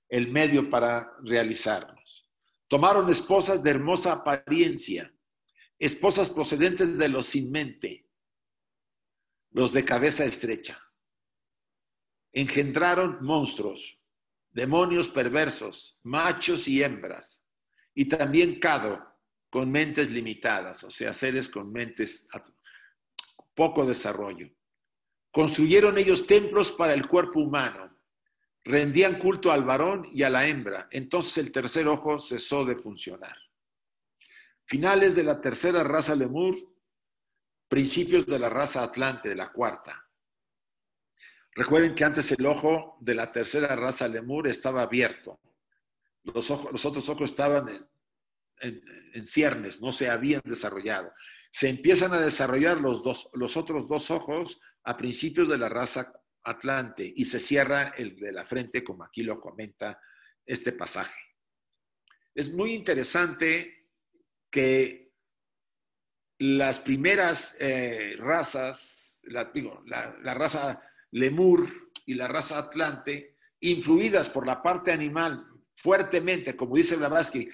el medio para realizarnos. Tomaron esposas de hermosa apariencia, esposas procedentes de los sin mente, los de cabeza estrecha. Engendraron monstruos, demonios perversos, machos y hembras, y también Cado, con mentes limitadas, o sea, seres con mentes poco desarrollo. Construyeron ellos templos para el cuerpo humano, rendían culto al varón y a la hembra, entonces el tercer ojo cesó de funcionar. Finales de la tercera raza Lemur, principios de la raza Atlante, de la cuarta. Recuerden que antes el ojo de la tercera raza Lemur estaba abierto. Los otros ojos estaban en ciernes, no se habían desarrollado. Se empiezan a desarrollar los otros 2 ojos a principios de la raza Atlante y se cierra el de la frente, como aquí lo comenta este pasaje. Es muy interesante que las primeras razas, la raza Lemur y la raza Atlante, influidas por la parte animal fuertemente, como dice Blavatsky,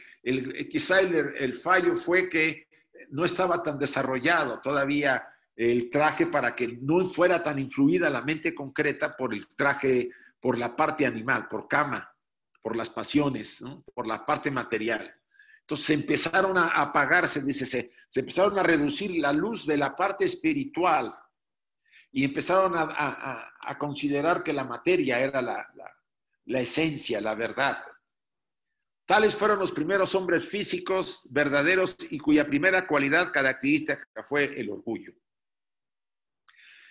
quizá el fallo fue que no estaba tan desarrollado todavía el traje para que no fuera tan influida la mente concreta por el traje, por la parte animal, por Kama, por las pasiones, ¿no? Por la parte material. Entonces se empezaron a apagarse, dice, se empezaron a reducir la luz de la parte espiritual y empezaron a considerar que la materia era la esencia, la verdad. Tales fueron los primeros hombres físicos verdaderos y cuya primera cualidad característica fue el orgullo.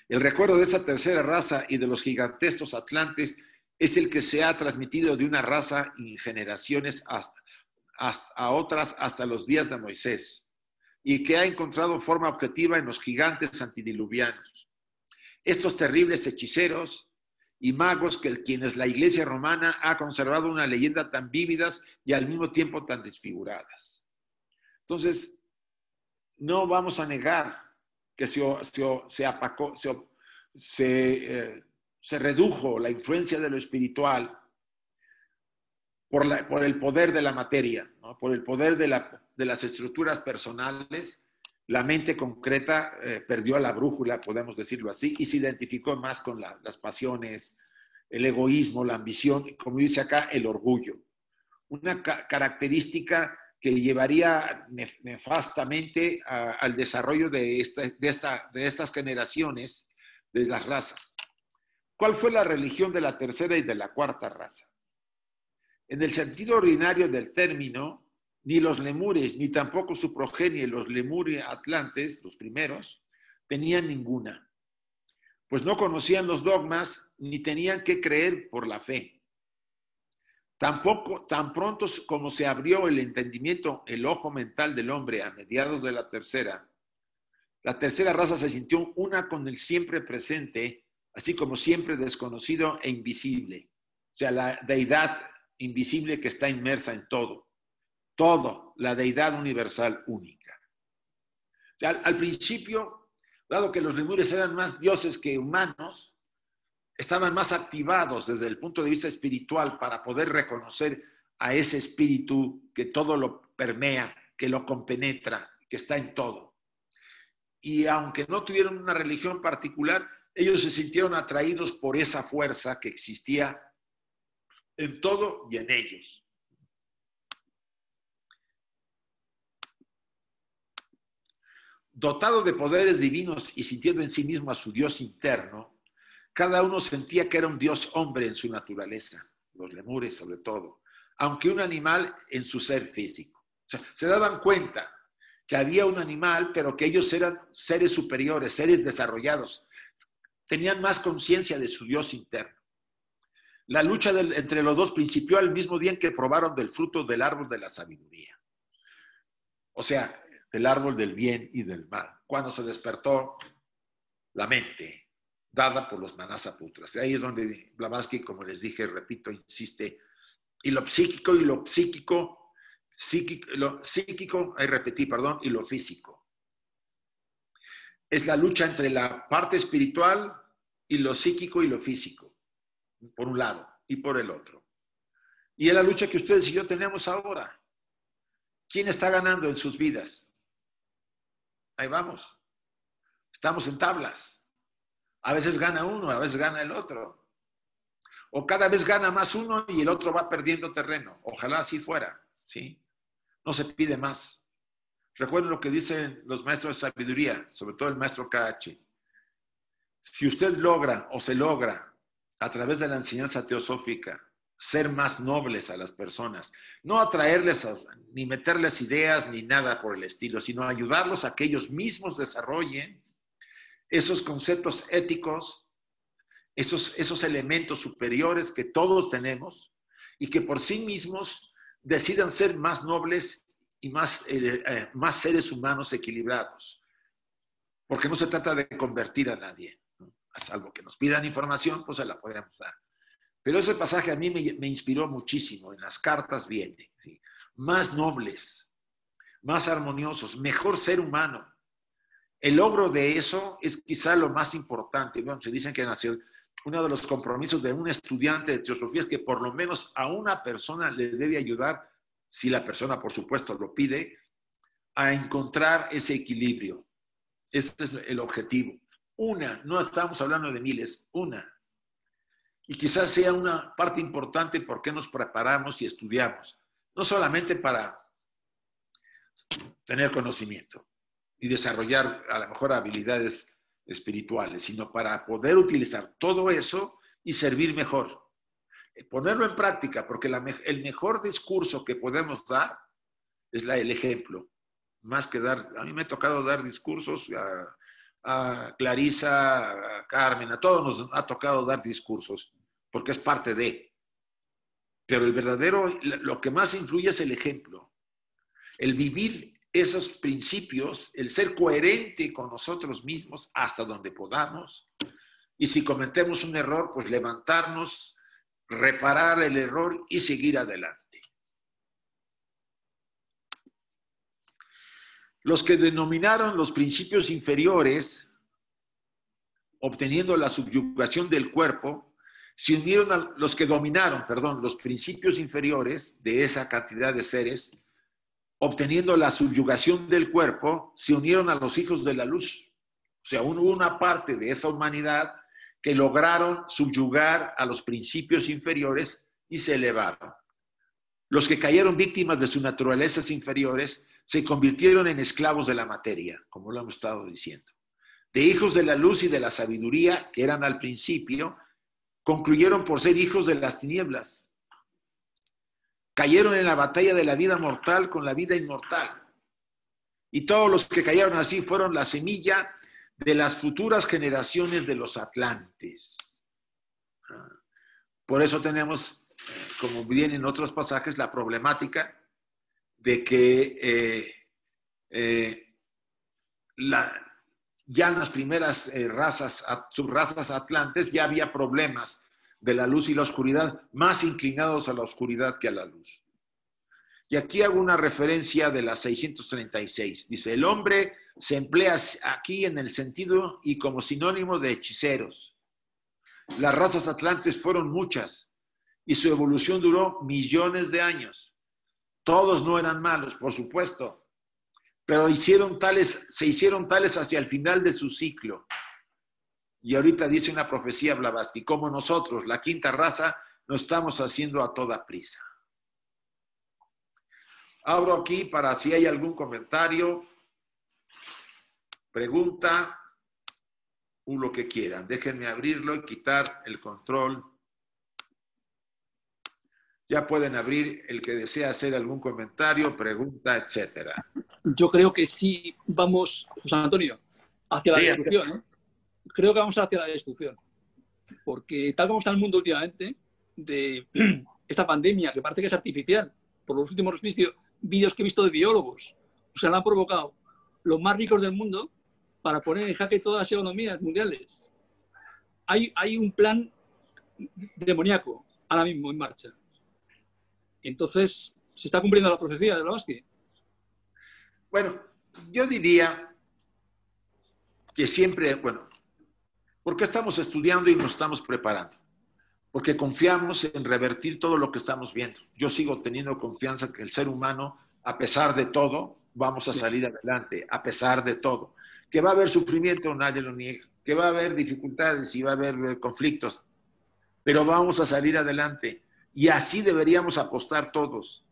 El recuerdo de esa tercera raza y de los gigantescos atlantes es el que se ha transmitido de una raza en generaciones a otras hasta los días de Moisés, y que ha encontrado forma objetiva en los gigantes antidiluvianos. Estos terribles hechiceros y magos quienes la Iglesia romana ha conservado una leyenda tan vívidas y al mismo tiempo tan desfiguradas. Entonces, no vamos a negar que se redujo la influencia de lo espiritual por el poder de la materia, ¿no? Por el poder de las estructuras personales. La mente concreta perdió la brújula, podemos decirlo así, y se identificó más con las pasiones, el egoísmo, la ambición, y como dice acá, el orgullo. Una característica que llevaría nefastamente al desarrollo de estas generaciones, de las razas. ¿Cuál fue la religión de la tercera y de la cuarta raza? En el sentido ordinario del término, ni los lemures, ni tampoco su progenie, los lemures atlantes, los primeros, tenían ninguna, pues no conocían los dogmas ni tenían que creer por la fe. Tampoco, tan pronto como se abrió el entendimiento, el ojo mental del hombre a mediados de la tercera raza se sintió una con el siempre presente, así como siempre desconocido e invisible. O sea, la deidad invisible que está inmersa en todo. Todo, la deidad universal única. O sea, al principio, dado que los lemures eran más dioses que humanos, estaban más activados desde el punto de vista espiritual para poder reconocer a ese espíritu que todo lo permea, que lo compenetra, que está en todo. Y aunque no tuvieron una religión particular, ellos se sintieron atraídos por esa fuerza que existía en todo y en ellos. Dotado de poderes divinos y sintiendo en sí mismo a su Dios interno, cada uno sentía que era un Dios hombre en su naturaleza, los lemures sobre todo, aunque un animal en su ser físico. O sea, se daban cuenta que había un animal, pero que ellos eran seres superiores, seres desarrollados, tenían más conciencia de su Dios interno. La lucha entre los dos principió al mismo día en que probaron del fruto del árbol de la sabiduría. O sea, el árbol del bien y del mal, cuando se despertó la mente dada por los manasaputras. Ahí es donde Blavatsky, como les dije, repito, insiste, y lo psíquico y lo psíquico, y lo físico. Es la lucha entre la parte espiritual y lo psíquico y lo físico, por un lado y por el otro. Y es la lucha que ustedes y yo tenemos ahora. ¿Quién está ganando en sus vidas? Ahí vamos. Estamos en tablas. A veces gana uno, a veces gana el otro. O cada vez gana más uno y el otro va perdiendo terreno. Ojalá así fuera, ¿sí? No se pide más. Recuerden lo que dicen los maestros de sabiduría, sobre todo el maestro KH. Si usted logra o se logra a través de la enseñanza teosófica ser más nobles a las personas, no atraerles ni meterles ideas ni nada por el estilo, sino ayudarlos a que ellos mismos desarrollen esos conceptos éticos, esos elementos superiores que todos tenemos y que por sí mismos decidan ser más nobles y más seres humanos equilibrados. Porque no se trata de convertir a nadie, ¿no? A salvo que nos pidan información, pues se la podemos dar. Pero ese pasaje a mí me inspiró muchísimo. En las cartas viene, ¿sí? Más nobles, más armoniosos, mejor ser humano. El logro de eso es quizá lo más importante. Bueno, se dicen que uno de los compromisos de un estudiante de teosofía es que por lo menos a una persona le debe ayudar, si la persona por supuesto lo pide, a encontrar ese equilibrio. Ese es el objetivo. Una, no estamos hablando de miles, una. Y quizás sea una parte importante por qué nos preparamos y estudiamos. No solamente para tener conocimiento y desarrollar a lo mejor habilidades espirituales, sino para poder utilizar todo eso y servir mejor. Ponerlo en práctica, porque el mejor discurso que podemos dar es el ejemplo. Más que dar, a mí me ha tocado dar discursos, a Clarisa, a Carmen, a todos nos ha tocado dar discursos, porque es parte de. Pero el verdadero, lo que más influye es el ejemplo. El vivir esos principios, el ser coherente con nosotros mismos hasta donde podamos. Y si cometemos un error, pues levantarnos, reparar el error y seguir adelante. Los que denominaron los principios inferiores, obteniendo la subyugación del cuerpo, se unieron a los que dominaron, los principios inferiores de esa cantidad de seres, obteniendo la subyugación del cuerpo, se unieron a los hijos de la luz. O sea, hubo una parte de esa humanidad que lograron subyugar a los principios inferiores y se elevaron. Los que cayeron víctimas de sus naturalezas inferiores se convirtieron en esclavos de la materia, como lo hemos estado diciendo. De hijos de la luz y de la sabiduría, que eran al principio, concluyeron por ser hijos de las tinieblas. Cayeron en la batalla de la vida mortal con la vida inmortal. Y todos los que cayeron así fueron la semilla de las futuras generaciones de los atlantes. Por eso tenemos, como viene en otros pasajes, la problemática de que ya en las primeras subrazas atlantes ya había problemas de la luz y la oscuridad, más inclinados a la oscuridad que a la luz. Y aquí hago una referencia de la 636. Dice, el hombre se emplea aquí en el sentido y como sinónimo de hechiceros. Las razas atlantes fueron muchas y su evolución duró millones de años. Todos no eran malos, por supuesto, pero se hicieron tales hacia el final de su ciclo. Y ahorita dice una profecía Blavatsky, como nosotros, la quinta raza, lo estamos haciendo a toda prisa. Abro aquí para si hay algún comentario, pregunta o lo que quieran. Déjenme abrirlo y quitar el control. Ya pueden abrir el que desea hacer algún comentario, pregunta, etcétera. Yo creo que sí vamos, José Antonio, hacia la destrucción, ¿no? Creo que vamos hacia la destrucción. Porque tal como está el mundo últimamente, de esta pandemia, que parece que es artificial, por los últimos vídeos que he visto de biólogos, o sea, la han provocado los más ricos del mundo para poner en jaque todas las economías mundiales. Hay un plan demoníaco ahora mismo en marcha. Entonces, ¿se está cumpliendo la profecía de Blavatsky? Bueno, yo diría que siempre, porque estamos estudiando y nos estamos preparando, porque confiamos en revertir todo lo que estamos viendo. Yo sigo teniendo confianza que el ser humano, a pesar de todo, vamos a salir adelante, a pesar de todo. Que va a haber sufrimiento, nadie lo niega, que va a haber dificultades y va a haber conflictos, pero vamos a salir adelante. Y así deberíamos apostar todos.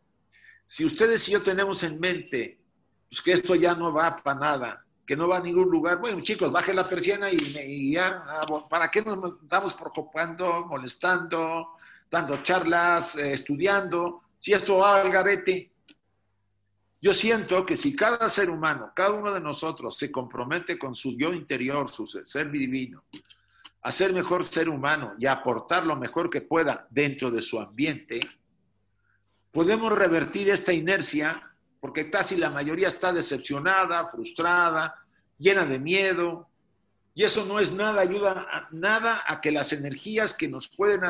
Si ustedes y yo tenemos en mente pues, que esto ya no va para nada, que no va a ningún lugar, bueno, chicos, bajen la persiana y ya, ¿para qué nos estamos preocupando, molestando, dando charlas, estudiando? Si esto va al garete. Yo siento que si cada ser humano, cada uno de nosotros se compromete con su yo interior, su ser divino, a ser mejor ser humano y a aportar lo mejor que pueda dentro de su ambiente, podemos revertir esta inercia, porque casi la mayoría está decepcionada, frustrada, llena de miedo, y eso no es nada, ayuda nada a que las energías que nos pueden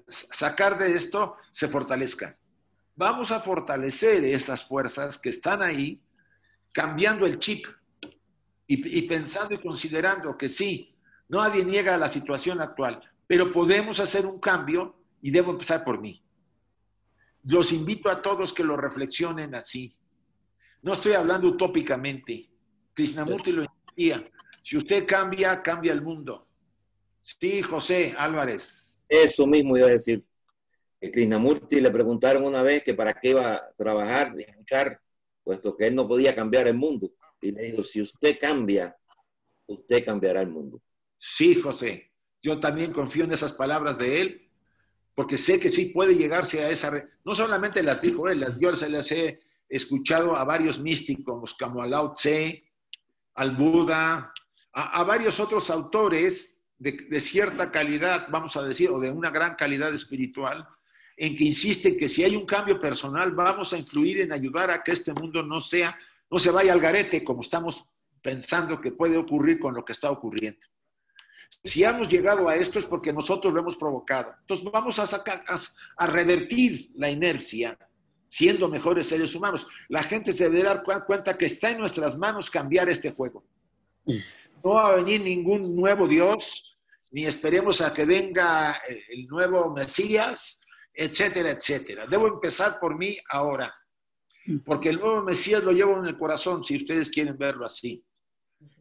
sacar de esto se fortalezcan. Vamos a fortalecer esas fuerzas que están ahí, cambiando el chip. y pensando y considerando que sí, nadie niega la situación actual, pero podemos hacer un cambio y debo empezar por mí. Los invito a todos que lo reflexionen así. No estoy hablando utópicamente. Krishnamurti lo decía. Si usted cambia, cambia el mundo. Sí, José Álvarez. Eso mismo iba a decir. Krishnamurti le preguntaron una vez que para qué iba a trabajar y luchar, puesto que él no podía cambiar el mundo. Y le dijo, si usted cambia, usted cambiará el mundo. Sí, José. Yo también confío en esas palabras de él, porque sé que sí puede llegarse a esa... No solamente las dijo él, yo se las he escuchado a varios místicos, como a Lao Tse, al Buda, a varios otros autores de cierta calidad, vamos a decir, o de una gran calidad espiritual, en que insisten que si hay un cambio personal, vamos a influir en ayudar a que este mundo no se vaya al garete, como estamos pensando que puede ocurrir con lo que está ocurriendo. Si hemos llegado a esto es porque nosotros lo hemos provocado. Entonces vamos a revertir la inercia, siendo mejores seres humanos. La gente se debe dar cuenta que está en nuestras manos cambiar este juego. No va a venir ningún nuevo Dios, ni esperemos a que venga el nuevo Mesías, etcétera, etcétera. Debo empezar por mí ahora, porque el nuevo Mesías lo llevo en el corazón, si ustedes quieren verlo así.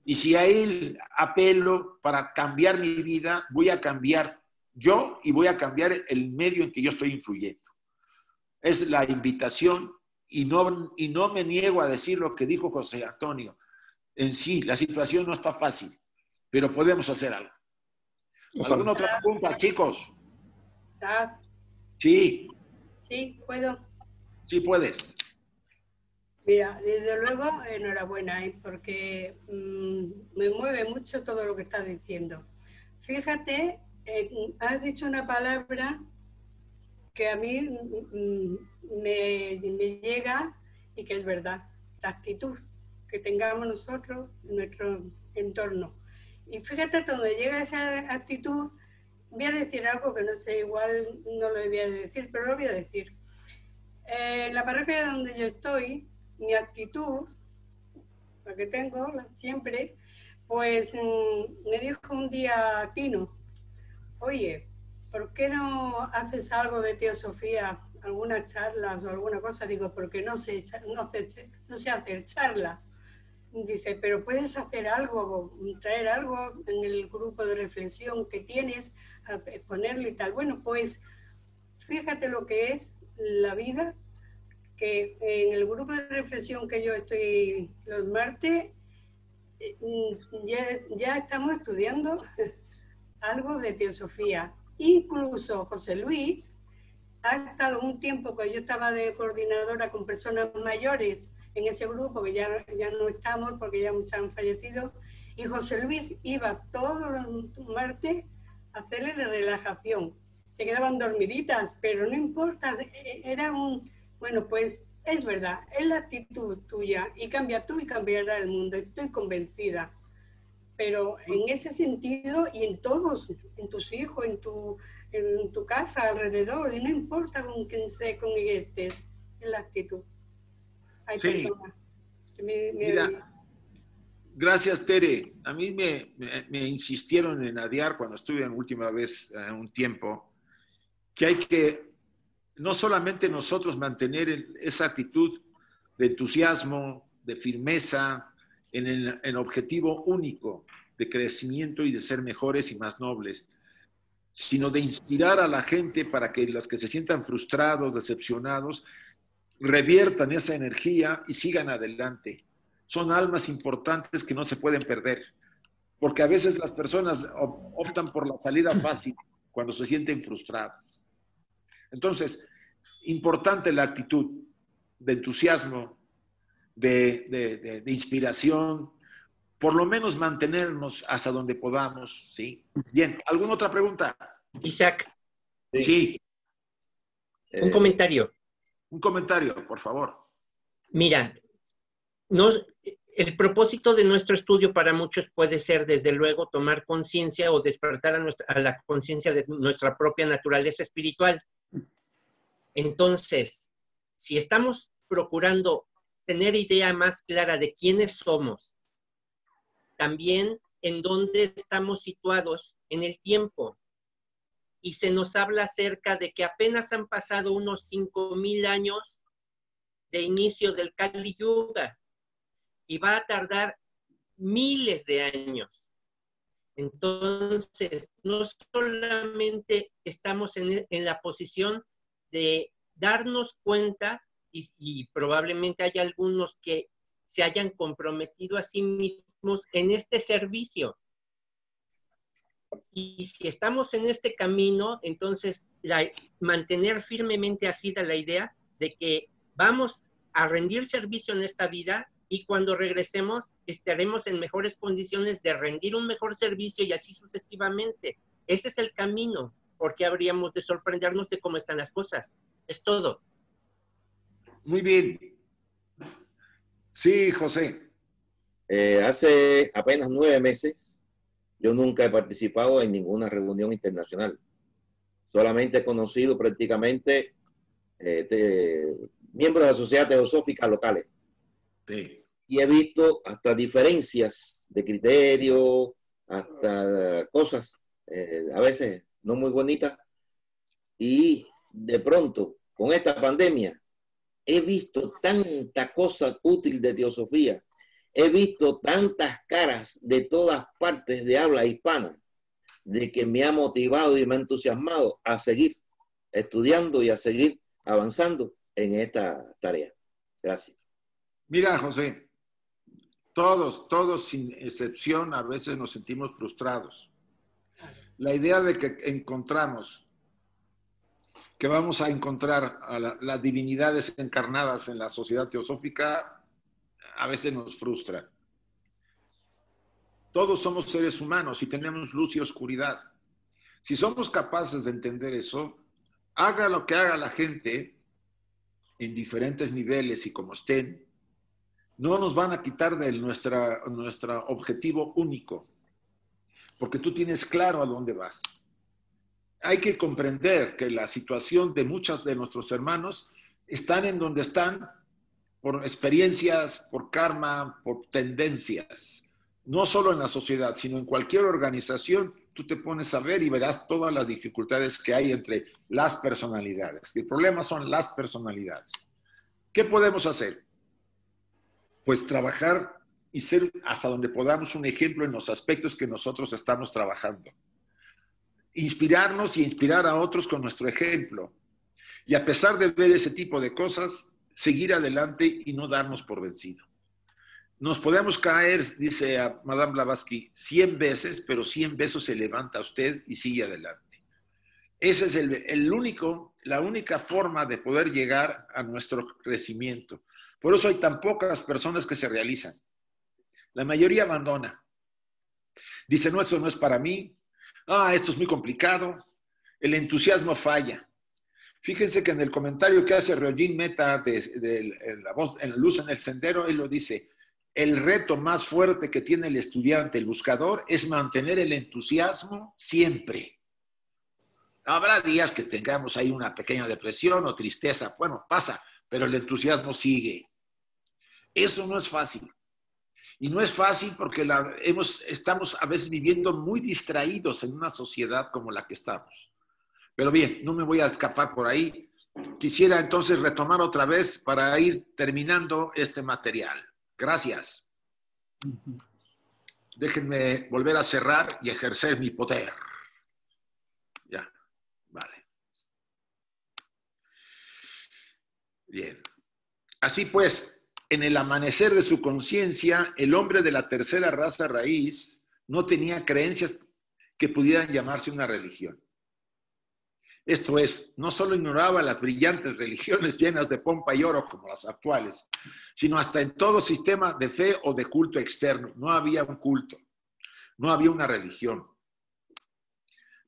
Y si a él apelo para cambiar mi vida, voy a cambiar yo y voy a cambiar el medio en que yo estoy influyendo. Es la invitación y no me niego a decir lo que dijo José Antonio. En sí, la situación no está fácil, pero podemos hacer algo. ¿Alguna otra pregunta, chicos? Sí. Sí, puedo. Sí, puedes. Mira, desde luego, enhorabuena, porque me mueve mucho todo lo que estás diciendo. Fíjate, has dicho una palabra que a mí me llega y que es verdad, la actitud que tengamos nosotros en nuestro entorno. Y fíjate, donde llega esa actitud, voy a decir algo que no sé, igual no lo debía de decir, pero lo voy a decir. En la parroquia donde yo estoy, mi actitud, la que tengo siempre, pues me dijo un día Tino, oye, ¿por qué no haces algo de teosofía, algunas charlas o alguna cosa? Digo, porque no sé hacer charlas. Dice, pero puedes hacer algo, traer algo en el grupo de reflexión que tienes, ponerle y tal. Bueno, pues fíjate lo que es la vida, que en el grupo de reflexión que yo estoy los martes, ya estamos estudiando algo de teosofía. Incluso José Luis ha estado un tiempo, que yo estaba de coordinadora con personas mayores en ese grupo, que ya no estamos porque ya muchos han fallecido, y José Luis iba todos los martes a hacerle la relajación. Se quedaban dormiditas, pero no importa, era bueno, pues es verdad, es la actitud tuya, y cambia tú y cambiará el mundo, estoy convencida. Pero en ese sentido, y en todos, en tus hijos, en tu casa, alrededor, y no importa con quién estés, es la actitud. Hay sí. Mira, gracias, Tere. A mí me insistieron en ADIAR cuando estuve en última vez un tiempo, que hay que no solamente nosotros mantener esa actitud de entusiasmo, de firmeza, en el objetivo único de crecimiento y de ser mejores y más nobles, sino de inspirar a la gente para que los que se sientan frustrados, decepcionados, reviertan esa energía y sigan adelante. Son almas importantes que no se pueden perder, porque a veces las personas optan por la salida fácil cuando se sienten frustradas. Entonces, importante la actitud de entusiasmo, de inspiración, por lo menos mantenernos hasta donde podamos, ¿sí? Bien, ¿alguna otra pregunta? Isaac. Sí. Un comentario. Un comentario, por favor. Mira, el propósito de nuestro estudio para muchos puede ser, desde luego, tomar conciencia o despertar a la conciencia de nuestra propia naturaleza espiritual. Entonces, si estamos procurando tener idea más clara de quiénes somos también en dónde estamos situados en el tiempo. Y se nos habla acerca de que apenas han pasado unos 5,000 años de inicio del Kali Yuga y va a tardar miles de años. Entonces, no solamente estamos en la posición de darnos cuenta, y probablemente hay algunos que se hayan comprometido a sí mismos en este servicio. Y si estamos en este camino, entonces mantener firmemente asida la idea de que vamos a rendir servicio en esta vida y cuando regresemos estaremos en mejores condiciones de rendir un mejor servicio y así sucesivamente. Ese es el camino, porque habríamos de sorprendernos de cómo están las cosas. Es todo. Muy bien. Sí, José. Hace apenas 9 meses, yo nunca he participado en ninguna reunión internacional. Solamente he conocido prácticamente miembros de la sociedad teosófica locales. Sí. Y he visto hasta diferencias de criterio, hasta cosas a veces no muy bonitas. Y de pronto, con esta pandemia, he visto tanta cosa útil de teosofía. He visto tantas caras de todas partes de habla hispana, de que me ha motivado y me ha entusiasmado a seguir estudiando y a seguir avanzando en esta tarea. Gracias. Mira, José, todos sin excepción a veces nos sentimos frustrados. La idea de que encontramos, que vamos a encontrar a las divinidades encarnadas en la sociedad teosófica, a veces nos frustra. Todos somos seres humanos y tenemos luz y oscuridad. Si somos capaces de entender eso, haga lo que haga la gente en diferentes niveles y como estén, no nos van a quitar de nuestro objetivo único, porque tú tienes claro a dónde vas. Hay que comprender que la situación de muchos de nuestros hermanos están en donde están por experiencias, por karma, por tendencias. No solo en la sociedad, sino en cualquier organización, tú te pones a ver y verás todas las dificultades que hay entre las personalidades. El problema son las personalidades. ¿Qué podemos hacer? Pues trabajar y ser hasta donde podamos un ejemplo en los aspectos que nosotros estamos trabajando. Inspirarnos y inspirar a otros con nuestro ejemplo. Y a pesar de ver ese tipo de cosas, seguir adelante y no darnos por vencido. Nos podemos caer, dice a Madame Blavatsky, 100 veces, pero 100 veces se levanta usted y sigue adelante. Esa es la única forma de poder llegar a nuestro crecimiento. Por eso hay tan pocas personas que se realizan. La mayoría abandona. Dice, no, esto no es para mí. Esto es muy complicado. El entusiasmo falla. Fíjense que en el comentario que hace Ryojin Mehta de la voz en la luz en el sendero, él lo dice, el reto más fuerte que tiene el estudiante, el buscador, es mantener el entusiasmo siempre. Habrá días que tengamos ahí una pequeña depresión o tristeza, bueno, pasa, pero el entusiasmo sigue. Eso no es fácil. Y no es fácil porque estamos a veces viviendo muy distraídos en una sociedad como la que estamos. Pero bien, no me voy a escapar por ahí. Quisiera entonces retomar otra vez para ir terminando este material. Gracias. Déjenme volver a cerrar y ejercer mi poder. Ya, vale. Bien. Así pues, en el amanecer de su conciencia, el hombre de la tercera raza raíz no tenía creencias que pudieran llamarse una religión. Esto es, no solo ignoraba las brillantes religiones llenas de pompa y oro como las actuales, sino hasta en todo sistema de fe o de culto externo. No había un culto, no había una religión.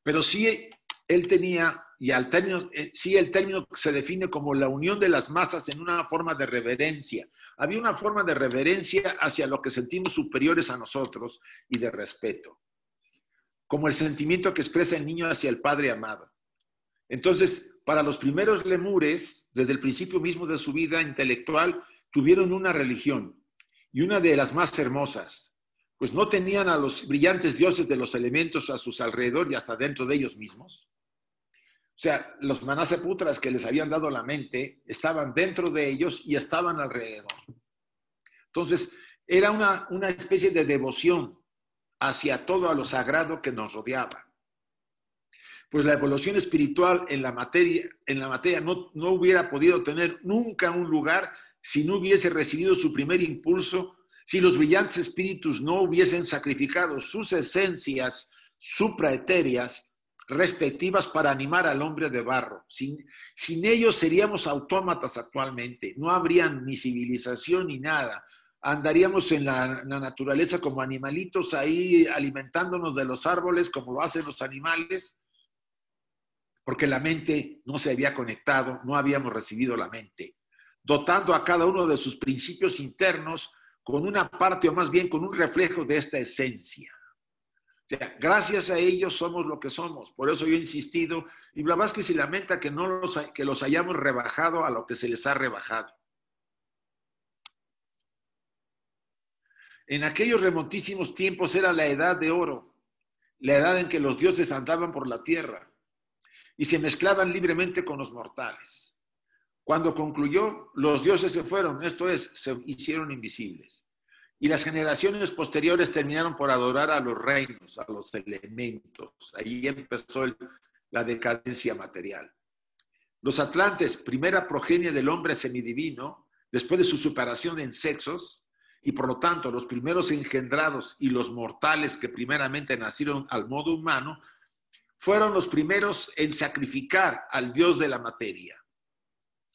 Pero sí él tenía, y el término se define como la unión de las masas en una forma de reverencia. Había una forma de reverencia hacia lo que sentimos superiores a nosotros y de respeto, como el sentimiento que expresa el niño hacia el padre amado. Entonces, para los primeros lemures, desde el principio mismo de su vida intelectual, tuvieron una religión, y una de las más hermosas, pues no tenían a los brillantes dioses de los elementos a sus alrededor y hasta dentro de ellos mismos. O sea, los Manasaputras que les habían dado la mente estaban dentro de ellos y estaban alrededor. Entonces, era una especie de devoción hacia todo a lo sagrado que nos rodeaba. Pues la evolución espiritual en la materia no hubiera podido tener nunca un lugar si no hubiese recibido su primer impulso, si los brillantes espíritus no hubiesen sacrificado sus esencias supraetéreas respectivas para animar al hombre de barro. Sin ellos seríamos autómatas actualmente, no habrían ni civilización ni nada. Andaríamos en la naturaleza como animalitos ahí alimentándonos de los árboles como lo hacen los animales, porque la mente no se había conectado, no habíamos recibido la mente, dotando a cada uno de sus principios internos con una parte o más bien con un reflejo de esta esencia. O sea, gracias a ellos somos lo que somos. Por eso yo he insistido, y Blavatsky se lamenta que los hayamos rebajado a lo que se les ha rebajado. En aquellos remotísimos tiempos era la edad de oro, la edad en que los dioses andaban por la tierra y se mezclaban libremente con los mortales. Cuando concluyó, los dioses se fueron, esto es, se hicieron invisibles. Y las generaciones posteriores terminaron por adorar a los reinos, a los elementos. Ahí empezó la decadencia material. Los atlantes, primera progenie del hombre semidivino, después de su separación en sexos, y por lo tanto los primeros engendrados y los mortales que primeramente nacieron al modo humano, fueron los primeros en sacrificar al dios de la materia.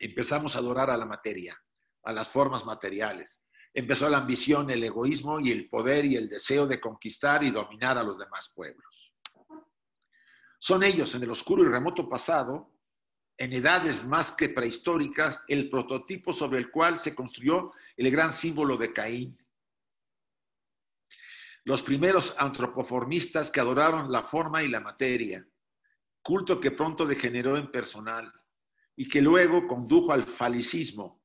Empezamos a adorar a la materia, a las formas materiales. Empezó la ambición, el egoísmo y el poder y el deseo de conquistar y dominar a los demás pueblos. Son ellos, en el oscuro y remoto pasado, en edades más que prehistóricas, el prototipo sobre el cual se construyó el gran símbolo de Caín. Los primeros antropoformistas que adoraron la forma y la materia, culto que pronto degeneró en personal y que luego condujo al falicismo,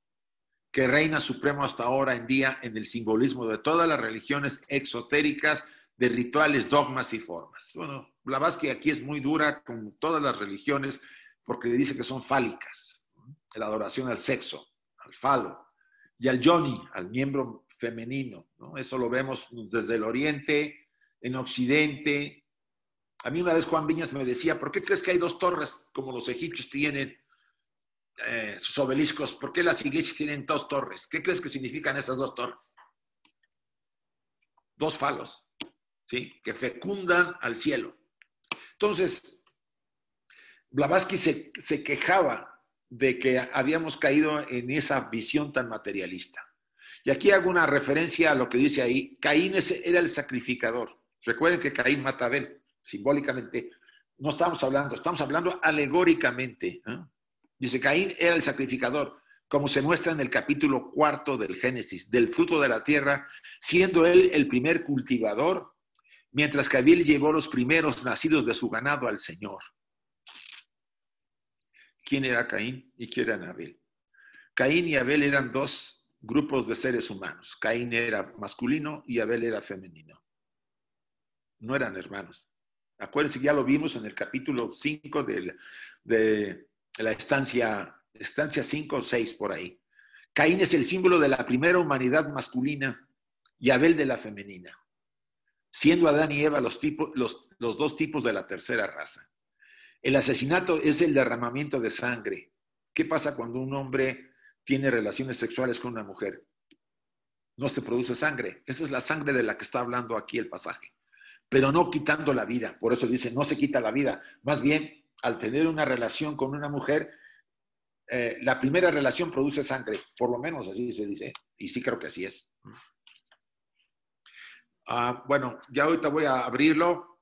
que reina supremo hasta ahora en día en el simbolismo de todas las religiones exotéricas de rituales, dogmas y formas. Bueno, Blavatsky aquí es muy dura con todas las religiones porque le dice que son fálicas. La adoración al sexo, al falo, y al yoni, al miembro femenino, ¿no? Eso lo vemos desde el Oriente, en Occidente. A mí una vez Juan Viñas me decía, ¿por qué crees que hay dos torres como los egipcios tienen sus obeliscos? ¿Por qué las iglesias tienen dos torres? ¿Qué crees que significan esas dos torres? Dos falos, ¿sí? Que fecundan al cielo. Entonces, Blavatsky se quejaba de que habíamos caído en esa visión tan materialista. Y aquí hago una referencia a lo que dice ahí. Caín era el sacrificador. Recuerden que Caín mata a Abel, simbólicamente. No estamos hablando alegóricamente, ¿eh? Dice, Caín era el sacrificador, como se muestra en el capítulo 4 del Génesis, del fruto de la tierra, siendo él el primer cultivador, mientras que Abel llevó los primeros nacidos de su ganado al Señor. ¿Quién era Caín y quién era Abel? Caín y Abel eran dos grupos de seres humanos. Caín era masculino y Abel era femenino. No eran hermanos. Acuérdense, ya lo vimos en el capítulo 5 de la estancia 5 o 6 por ahí. Caín es el símbolo de la primera humanidad masculina y Abel de la femenina, siendo Adán y Eva los dos tipos de la tercera raza. El asesinato es el derramamiento de sangre. ¿Qué pasa cuando un hombre tiene relaciones sexuales con una mujer? No se produce sangre. Esa es la sangre de la que está hablando aquí el pasaje. Pero no quitando la vida. Por eso dice, no se quita la vida. Más bien, al tener una relación con una mujer, la primera relación produce sangre. Por lo menos así se dice. Y sí creo que así es. Bueno, ya ahorita voy a abrirlo.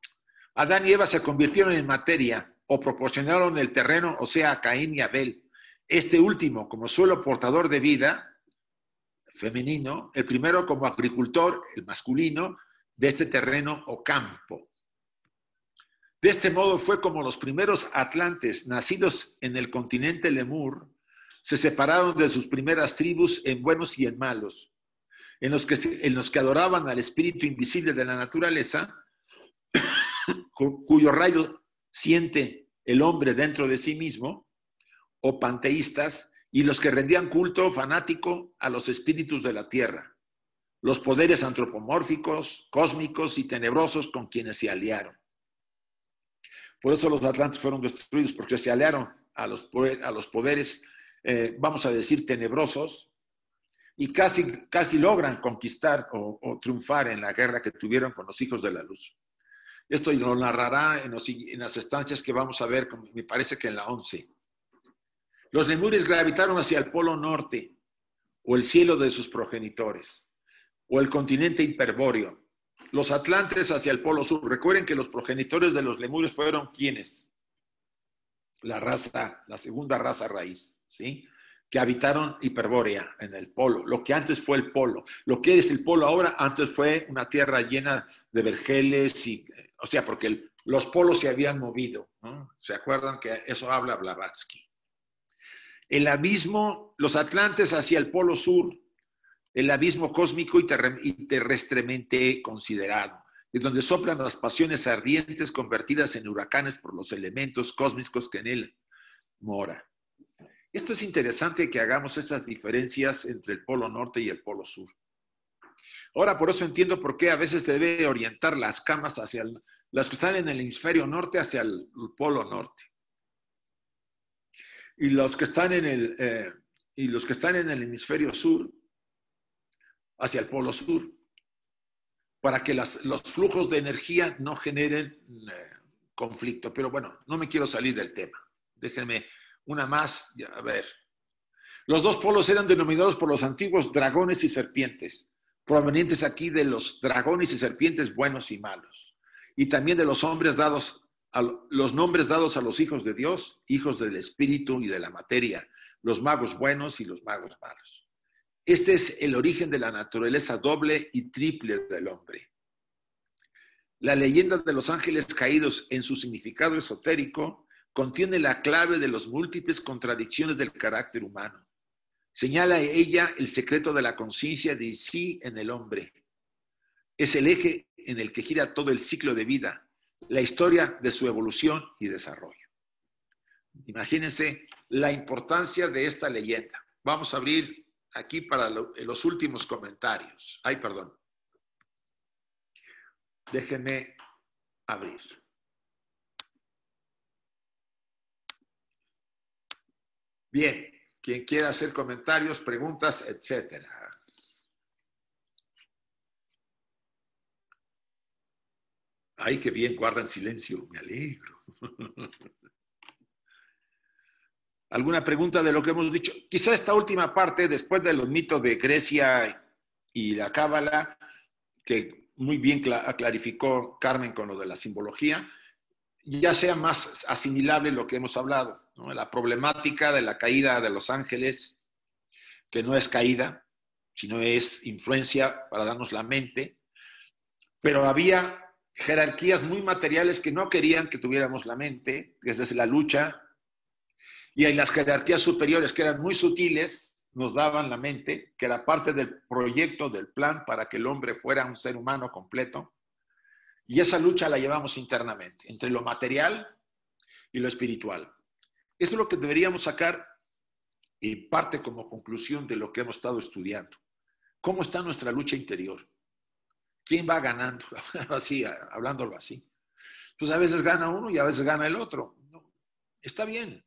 Adán y Eva se convirtieron en materia o proporcionaron el terreno, o sea, a Caín y Abel. Este último como suelo portador de vida, femenino, el primero como agricultor, el masculino, de este terreno o campo. De este modo fue como los primeros atlantes, nacidos en el continente Lemur, se separaron de sus primeras tribus en buenos y en malos. en los que adoraban al espíritu invisible de la naturaleza, cuyo rayo siente el hombre dentro de sí mismo, o panteístas, y los que rendían culto fanático a los espíritus de la tierra, los poderes antropomórficos, cósmicos y tenebrosos con quienes se aliaron. Por eso los atlantes fueron destruidos, porque se aliaron a los poderes, vamos a decir, tenebrosos, y casi logran conquistar o triunfar en la guerra que tuvieron con los hijos de la luz. Esto lo narrará en las estancias que vamos a ver, me parece que en la 11. Los lemures gravitaron hacia el polo norte, o el cielo de sus progenitores, o el continente hiperbóreo. Los atlantes hacia el polo sur. Recuerden que los progenitores de los lemures fueron ¿quiénes? La segunda raza raíz, ¿sí? Que habitaron Hiperbórea, en el polo, lo que antes fue el polo. Lo que es el polo ahora, antes fue una tierra llena de vergeles, o sea, porque los polos se habían movido, ¿no? ¿Se acuerdan que eso habla Blavatsky? El abismo, los atlantes hacia el polo sur, el abismo cósmico y terrestremente considerado, de donde soplan las pasiones ardientes convertidas en huracanes por los elementos cósmicos que en él moran. Esto es interesante que hagamos estas diferencias entre el polo norte y el polo sur. Ahora, por eso entiendo por qué a veces se debe orientar las camas hacia las que están en el hemisferio norte hacia el polo norte. Y los que están en el hemisferio sur hacia el polo sur, para que los flujos de energía no generen conflicto. Pero bueno, no me quiero salir del tema. Déjenme una más, a ver. Los dos polos eran denominados por los antiguos dragones y serpientes, provenientes aquí de los dragones y serpientes buenos y malos, y también de los nombres dados a los hijos de Dios, hijos del espíritu y de la materia, los magos buenos y los magos malos. Este es el origen de la naturaleza doble y triple del hombre. La leyenda de los ángeles caídos, en su significado esotérico, contiene la clave de las múltiples contradicciones del carácter humano. Señala ella el secreto de la conciencia de sí en el hombre. Es el eje en el que gira todo el ciclo de vida, la historia de su evolución y desarrollo. Imagínense la importancia de esta leyenda. Vamos a abrir aquí para los últimos comentarios. Ay, perdón. Déjenme abrir. Bien, quien quiera hacer comentarios, preguntas, etcétera. Ay, qué bien, guardan silencio, me alegro. ¿Alguna pregunta de lo que hemos dicho? Quizá esta última parte, después de los mitos de Grecia y la Cábala, que muy bien clarificó Carmen con lo de la simbología, ya sea más asimilable lo que hemos hablado, ¿no? La problemática de la caída de los ángeles, que no es caída, sino es influencia para darnos la mente, pero había jerarquías muy materiales que no querían que tuviéramos la mente, que es desde la lucha, y hay las jerarquías superiores que eran muy sutiles, nos daban la mente, que era parte del proyecto, del plan para que el hombre fuera un ser humano completo. Y esa lucha la llevamos internamente, entre lo material y lo espiritual. Eso es lo que deberíamos sacar en parte como conclusión de lo que hemos estado estudiando. ¿Cómo está nuestra lucha interior? ¿Quién va ganando? Así, hablándolo así. Pues a veces gana uno y a veces gana el otro. No, está bien.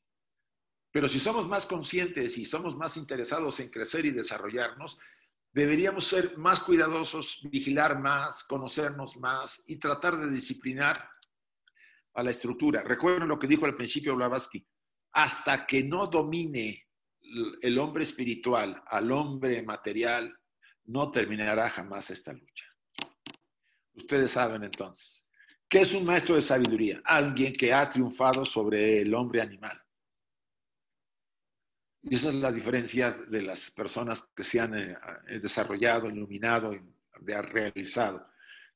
Pero si somos más conscientes y somos más interesados en crecer y desarrollarnos, deberíamos ser más cuidadosos, vigilar más, conocernos más y tratar de disciplinar a la estructura. Recuerden lo que dijo al principio Blavatsky. Hasta que no domine el hombre espiritual al hombre material, no terminará jamás esta lucha. Ustedes saben entonces, ¿qué es un maestro de sabiduría? Alguien que ha triunfado sobre el hombre animal. Y esa es la diferencia de las personas que se han desarrollado, iluminado, realizado,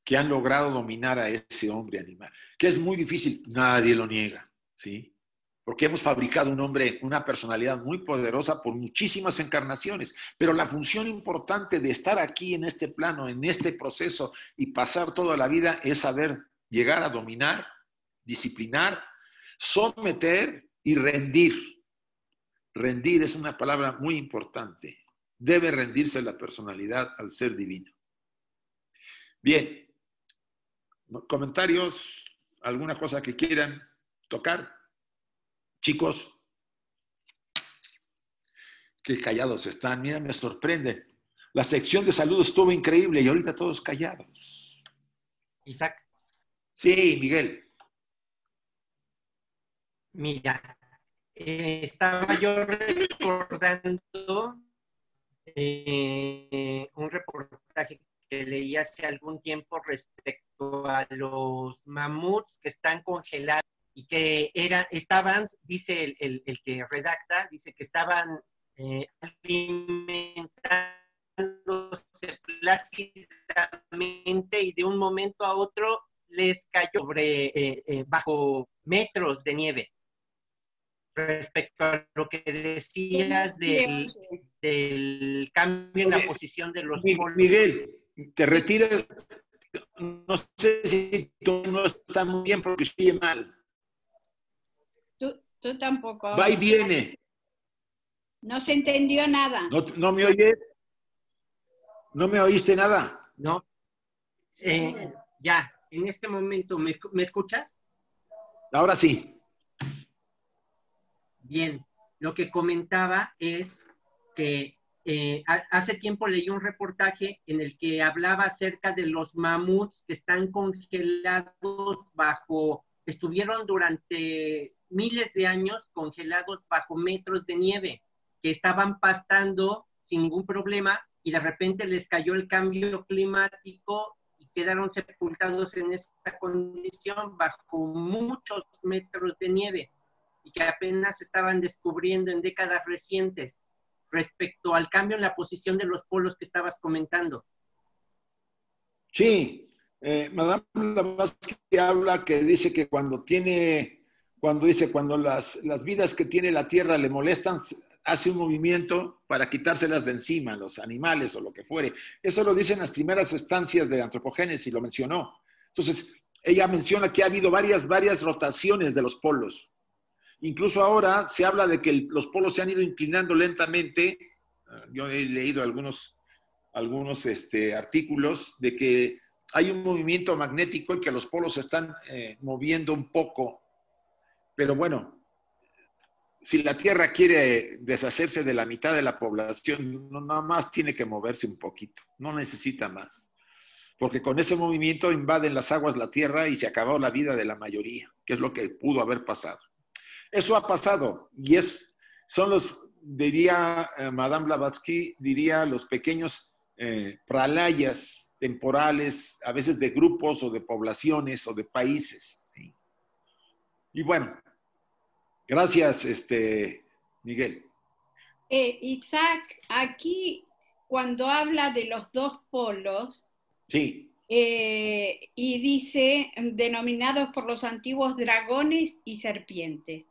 que han logrado dominar a ese hombre animal, que es muy difícil, nadie lo niega, ¿sí? porque hemos fabricado un hombre, una personalidad muy poderosa por muchísimas encarnaciones, pero la función importante de estar aquí en este plano, en este proceso y pasar toda la vida es saber llegar a dominar, disciplinar, someter y rendir. Rendir es una palabra muy importante. Debe rendirse la personalidad al ser divino. Bien, comentarios, alguna cosa que quieran tocar. Chicos, qué callados están. Mira, me sorprende. La sección de salud estuvo increíble y ahorita todos callados. Isaac. Sí, Miguel. Mira, estaba yo recordando un reportaje que leí hace algún tiempo respecto a los mamuts que están congelados y que estaban, dice el que redacta, dice que estaban alimentándose plácidamente y de un momento a otro les cayó bajo metros de nieve. Respecto a lo que decías del cambio en la posición de los polos. Miguel, te retiras. No sé si tú no estás muy bien porque sigue mal. Tú tampoco. Va y viene. No se entendió nada. ¿No me oyes? ¿No me oíste nada? No. Ya, en este momento, ¿me escuchas? Ahora sí. Bien, lo que comentaba es que hace tiempo leí un reportaje en el que hablaba acerca de los mamuts que están congelados estuvieron durante miles de años congelados bajo metros de nieve, que estaban pastando sin ningún problema y de repente les cayó el cambio climático y quedaron sepultados en esta condición bajo muchos metros de nieve y que apenas estaban descubriendo en décadas recientes respecto al cambio en la posición de los polos que estabas comentando. Sí, Madame Blavatsky habla que dice que cuando las vidas que tiene la Tierra le molestan, hace un movimiento para quitárselas de encima, los animales o lo que fuere. Eso lo dicen las primeras estancias de antropogénesis, lo mencionó. Entonces, ella menciona que ha habido varias rotaciones de los polos. Incluso ahora se habla de que los polos se han ido inclinando lentamente. Yo he leído algunos artículos de que hay un movimiento magnético y que los polos se están moviendo un poco. Pero bueno, si la Tierra quiere deshacerse de la mitad de la población, no, nada más tiene que moverse un poquito, no necesita más. Porque con ese movimiento invaden las aguas la Tierra y se acabó la vida de la mayoría, que es lo que pudo haber pasado. Eso ha pasado y son diría Madame Blavatsky, diría los pequeños pralayas temporales, a veces de grupos o de poblaciones o de países. ¿Sí? Y bueno, gracias, Miguel. Isaac, aquí cuando habla de los dos polos, sí. Y dice, denominados por los antiguos dragones y serpientes.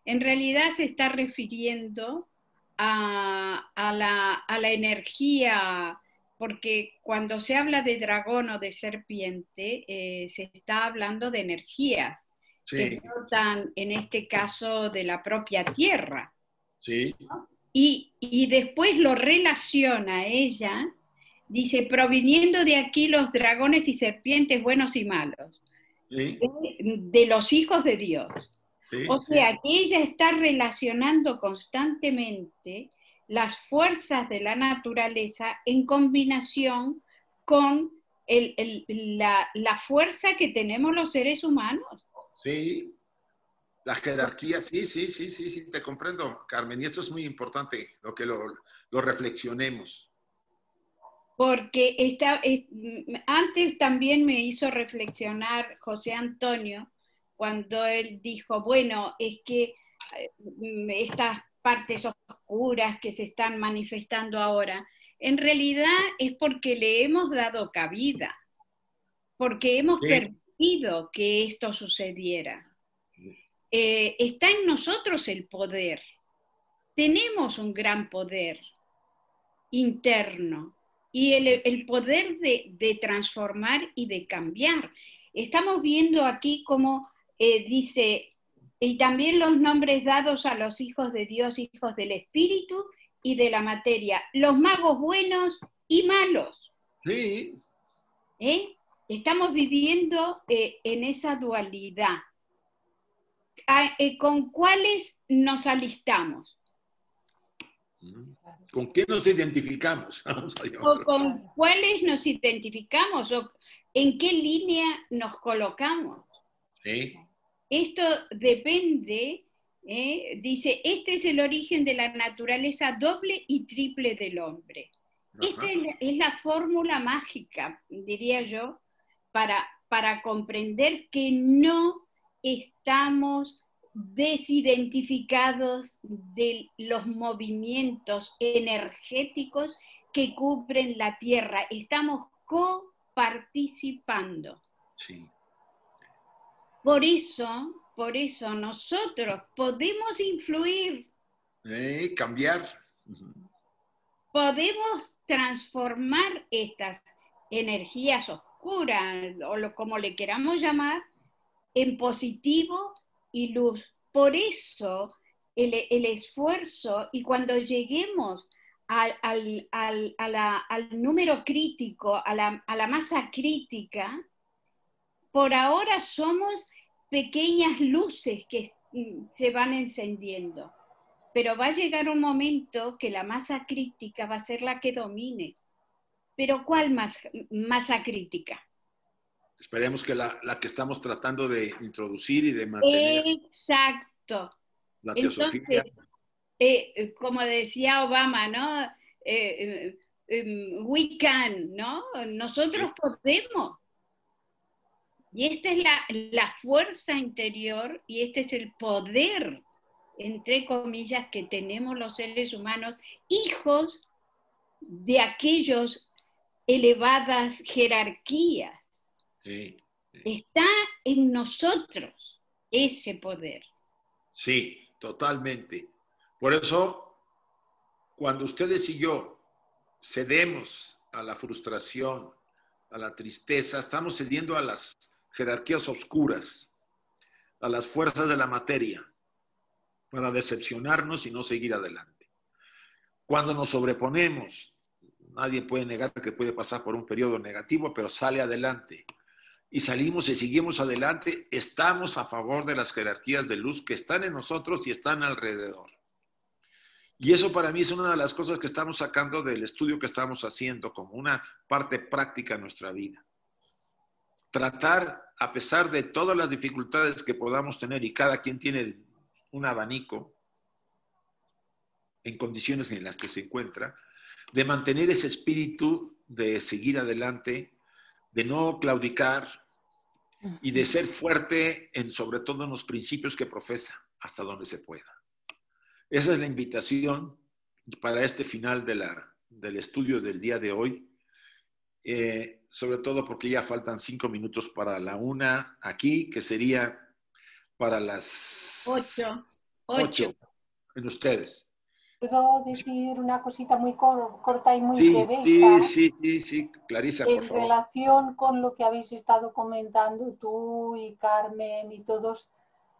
En realidad se está refiriendo a la energía, porque cuando se habla de dragón o de serpiente, se está hablando de energías que brotan, en este caso, de la propia tierra. Sí. ¿No? Y después lo relaciona ella, dice, proviniendo de aquí los dragones y serpientes buenos y malos, sí. de los hijos de Dios. Sí, o sea, que ella está relacionando constantemente las fuerzas de la naturaleza en combinación con la fuerza que tenemos los seres humanos. Sí, la jerarquía, sí, te comprendo, Carmen, y esto es muy importante, que lo reflexionemos. Porque antes también me hizo reflexionar José Antonio, cuando él dijo, bueno, es que estas partes oscuras que se están manifestando ahora, en realidad es porque le hemos dado cabida, porque hemos permitido que esto sucediera. está en nosotros el poder. Tenemos un gran poder interno y el poder de transformar y de cambiar. Estamos viendo aquí como dice, y también los nombres dados a los hijos de Dios, hijos del Espíritu y de la materia, los magos buenos y malos. Sí. Estamos viviendo en esa dualidad. ¿Con cuáles nos alistamos? ¿Con qué nos identificamos? ¿O con cuáles nos identificamos? ¿O en qué línea nos colocamos? Sí. Esto depende, dice, este es el origen de la naturaleza doble y triple del hombre. Esta es la fórmula mágica, diría yo, para comprender que no estamos desidentificados de los movimientos energéticos que cubren la Tierra. Estamos coparticipando. Sí. Por eso nosotros podemos influir. Cambiar. Podemos transformar estas energías oscuras, o como le queramos llamar, en positivo y luz. Por eso el esfuerzo, y cuando lleguemos al número crítico, a la masa crítica, por ahora somos pequeñas luces que se van encendiendo. Pero va a llegar un momento que la masa crítica va a ser la que domine. ¿Pero cuál masa crítica? Esperemos que la que estamos tratando de introducir y de mantener. Exacto. La teosofía. Entonces, como decía Obama, ¿no? We can, ¿no? Nosotros podemos. Y esta es la fuerza interior y este es el poder, entre comillas, que tenemos los seres humanos, hijos de aquellos elevadas jerarquías. Sí. Está en nosotros ese poder. Sí, totalmente. Por eso, cuando ustedes y yo cedemos a la frustración, a la tristeza, estamos cediendo a las jerarquías oscuras, a las fuerzas de la materia, para decepcionarnos y no seguir adelante. Cuando nos sobreponemos, nadie puede negar que puede pasar por un periodo negativo, pero sale adelante. Y salimos y seguimos adelante, estamos a favor de las jerarquías de luz que están en nosotros y están alrededor. Y eso para mí es una de las cosas que estamos sacando del estudio que estamos haciendo como una parte práctica de nuestra vida. Tratar, a pesar de todas las dificultades que podamos tener, y cada quien tiene un abanico en condiciones en las que se encuentra, de mantener ese espíritu de seguir adelante, de no claudicar y de ser fuerte sobre todo en los principios que profesa, hasta donde se pueda. Esa es la invitación para este final del estudio del día de hoy, sobre todo porque ya faltan 5 minutos para la 1 aquí, que sería para las 8 en ustedes. ¿Puedo decir una cosita muy corta y muy breve? Sí, Clarisa, por favor. En relación con lo que habéis estado comentando tú y Carmen y todos,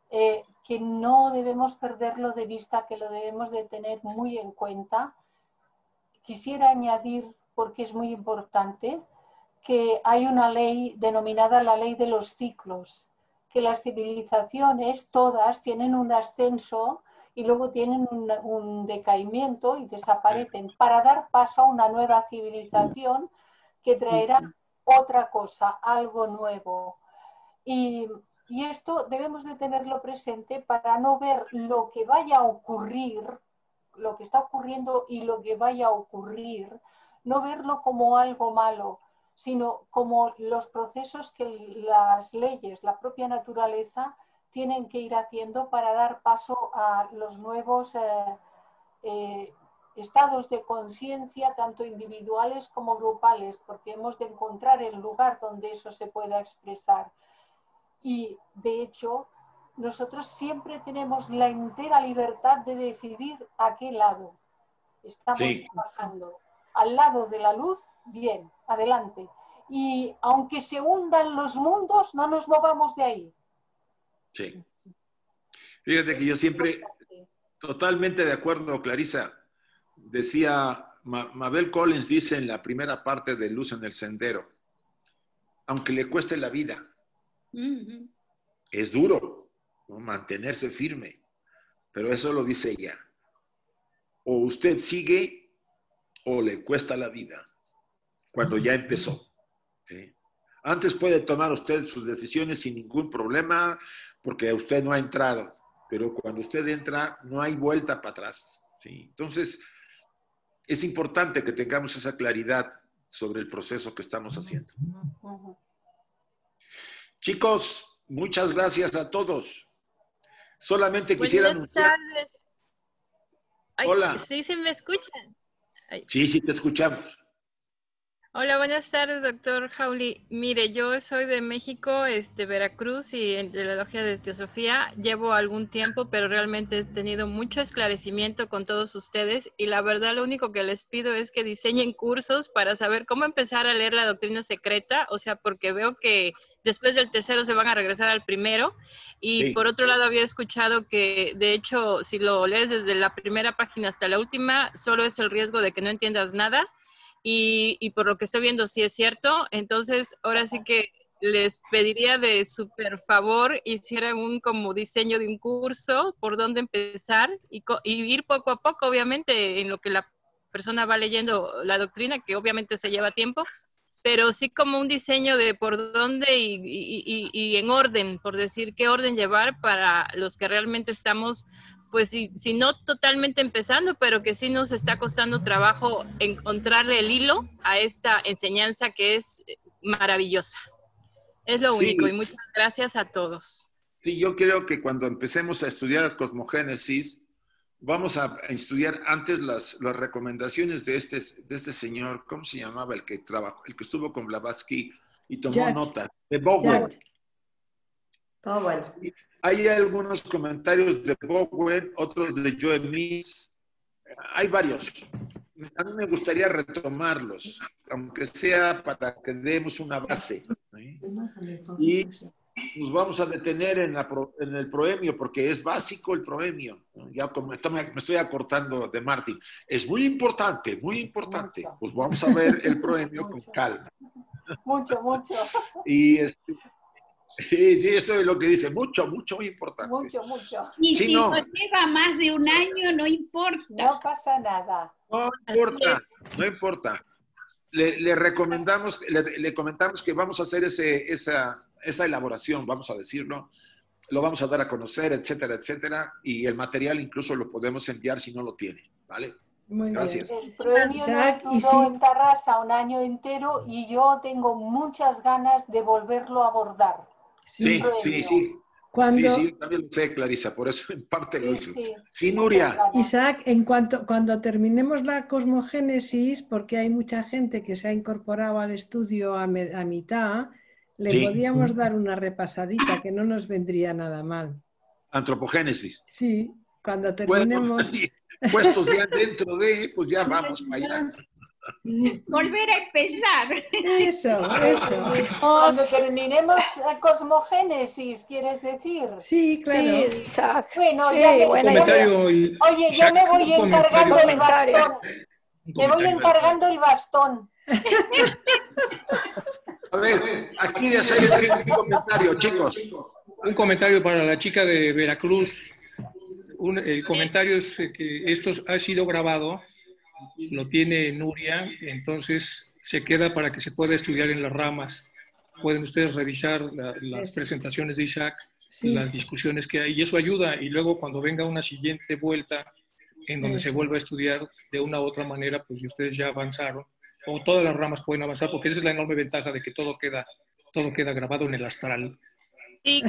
que no debemos perderlo de vista, que lo debemos de tener muy en cuenta. Quisiera añadir, porque es muy importante, que hay una ley denominada la ley de los ciclos, que las civilizaciones todas tienen un ascenso y luego tienen un decaimiento y desaparecen para dar paso a una nueva civilización que traerá otra cosa, algo nuevo. Y esto debemos de tenerlo presente para no ver lo que vaya a ocurrir, lo que está ocurriendo y lo que vaya a ocurrir, no verlo como algo malo, sino como los procesos que las leyes, la propia naturaleza, tienen que ir haciendo para dar paso a los nuevos estados de conciencia, tanto individuales como grupales, porque hemos de encontrar el lugar donde eso se pueda expresar. Y, de hecho, nosotros siempre tenemos la entera libertad de decidir a qué lado estamos trabajando. Al lado de la luz, bien, adelante. Y aunque se hundan los mundos, no nos movamos de ahí. Sí. Fíjate que yo siempre, totalmente de acuerdo, Clarisa, decía, Mabel Collins dice en la primera parte de Luz en el Sendero, aunque le cueste la vida, es duro, ¿no?, mantenerse firme, pero eso lo dice ella. O usted sigue o le cuesta la vida cuando ya empezó. ¿Sí? Antes puede tomar usted sus decisiones sin ningún problema porque usted no ha entrado, pero cuando usted entra no hay vuelta para atrás. ¿Sí? Entonces, es importante que tengamos esa claridad sobre el proceso que estamos haciendo. Chicos, muchas gracias a todos. Solamente quisiera anunciar... tardes. Ay, hola. ¿Sí se me escuchan? Ay. Sí, sí te escuchamos. Hola, buenas tardes, doctor Jauli. Mire, yo soy de México, Veracruz, y de la logia de Teosofía. Llevo algún tiempo, pero realmente he tenido mucho esclarecimiento con todos ustedes, y la verdad lo único que les pido es que diseñen cursos para saber cómo empezar a leer la doctrina secreta, o sea, porque veo que después del tercero se van a regresar al primero, y por otro lado había escuchado que, de hecho, si lo lees desde la primera página hasta la última, solo es el riesgo de que no entiendas nada. Y por lo que estoy viendo sí es cierto. Entonces ahora sí que les pediría de súper favor hicieran un como diseño de un curso por dónde empezar y ir poco a poco, obviamente, en lo que la persona va leyendo la doctrina, que obviamente se lleva tiempo, pero sí como un diseño de por dónde y en orden, por decir qué orden llevar para los que realmente estamos, pues si no totalmente empezando, pero que sí nos está costando trabajo encontrarle el hilo a esta enseñanza que es maravillosa. Es lo único, y muchas gracias a todos. Sí, yo creo que cuando empecemos a estudiar cosmogénesis, vamos a estudiar antes las recomendaciones de este señor, ¿cómo se llamaba? El que estuvo con Blavatsky y tomó nota, de Bowen. Bowen. Hay algunos comentarios de Bowen, otros de Joe Mills. Hay varios. A mí me gustaría retomarlos, aunque sea para que demos una base. ¿Sí? Y nos vamos a detener en el proemio, porque es básico el proemio. Ya me estoy acortando de Martín. Es muy importante, muy importante. Mucho. Pues vamos a ver el proemio con calma. Mucho. Y sí, eso es lo que dice. Mucho, muy importante. Mucho. Y si no lleva más de un año, no importa. No pasa nada. No importa. Le recomendamos, le comentamos que vamos a hacer esa elaboración, vamos a decirlo, lo vamos a dar a conocer, etcétera, etcétera, y el material incluso lo podemos enviar si no lo tiene, ¿vale? Muy Gracias. Bien. El premio nos duró en Tarrasa un año entero y yo tengo muchas ganas de volverlo a abordar. Sí. Cuando... Sí, también lo sé, Clarisa, por eso en parte lo hice. Sí, Nuria. Isaac, cuando terminemos la cosmogénesis, porque hay mucha gente que se ha incorporado al estudio a mitad, le podíamos dar una repasadita que no nos vendría nada mal. Antropogénesis. Sí, cuando terminemos... Bueno, puestos ya dentro de, pues ya vamos para allá. Volver a empezar. Eso. Cuando terminemos cosmogénesis, ¿quieres decir? Sí, claro. Sí, Isaac. Bueno, sí, oye, yo me voy encargando el bastón. Me voy encargando el bastón. A ver, aquí de hacer un comentario, chicos. Un comentario para la chica de Veracruz. El comentario es que esto ha sido grabado, lo tiene Nuria, entonces se queda para que se pueda estudiar en las ramas. Pueden ustedes revisar las presentaciones de Isaac, las discusiones que hay, y eso ayuda. Y luego cuando venga una siguiente vuelta en donde se vuelva a estudiar de una u otra manera, pues si ustedes ya avanzaron, o todas las ramas pueden avanzar, porque esa es la enorme ventaja de que todo queda grabado en el astral. Sí,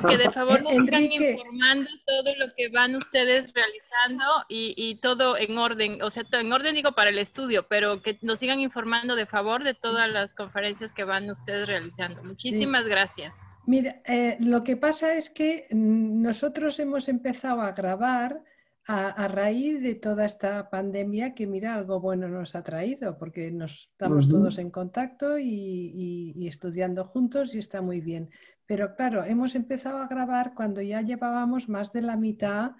que de favor nos sigan informando todo lo que van ustedes realizando y todo en orden, o sea, todo en orden digo para el estudio, pero que nos sigan informando de favor de todas las conferencias que van ustedes realizando. Muchísimas gracias. Mira, lo que pasa es que nosotros hemos empezado a grabar a raíz de toda esta pandemia que, mira, algo bueno nos ha traído, porque estamos todos en contacto y estudiando juntos y está muy bien. Pero claro, hemos empezado a grabar cuando ya llevábamos más de la mitad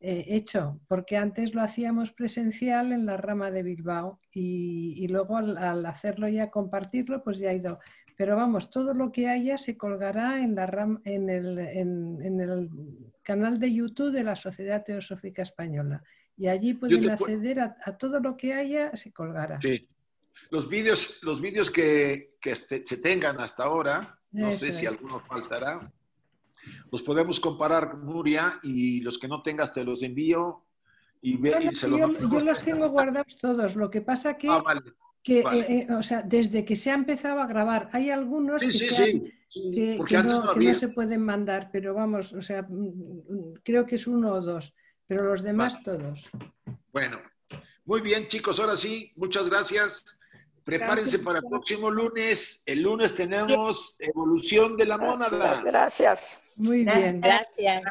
hecho, porque antes lo hacíamos presencial en la rama de Bilbao y luego al hacerlo ya, compartirlo, pues ya ha ido. Pero vamos, todo lo que haya se colgará en el canal de YouTube de la Sociedad Teosófica Española. Y allí pueden acceder a todo lo que haya, se colgará. Sí. Los vídeos que se tengan hasta ahora, no sé si alguno faltará, los podemos comparar con Nuria, y los que no tengas te los envío. Yo los tengo guardados todos. Lo que pasa que... vale. O sea, desde que se ha empezado a grabar, hay algunos que no se pueden mandar, pero vamos, o sea, creo que es 1 o 2, pero los demás todos. Bueno, muy bien, chicos, ahora sí, muchas gracias. Prepárense para el próximo lunes. El lunes tenemos evolución de la mónada. Gracias. Muy bien. Gracias.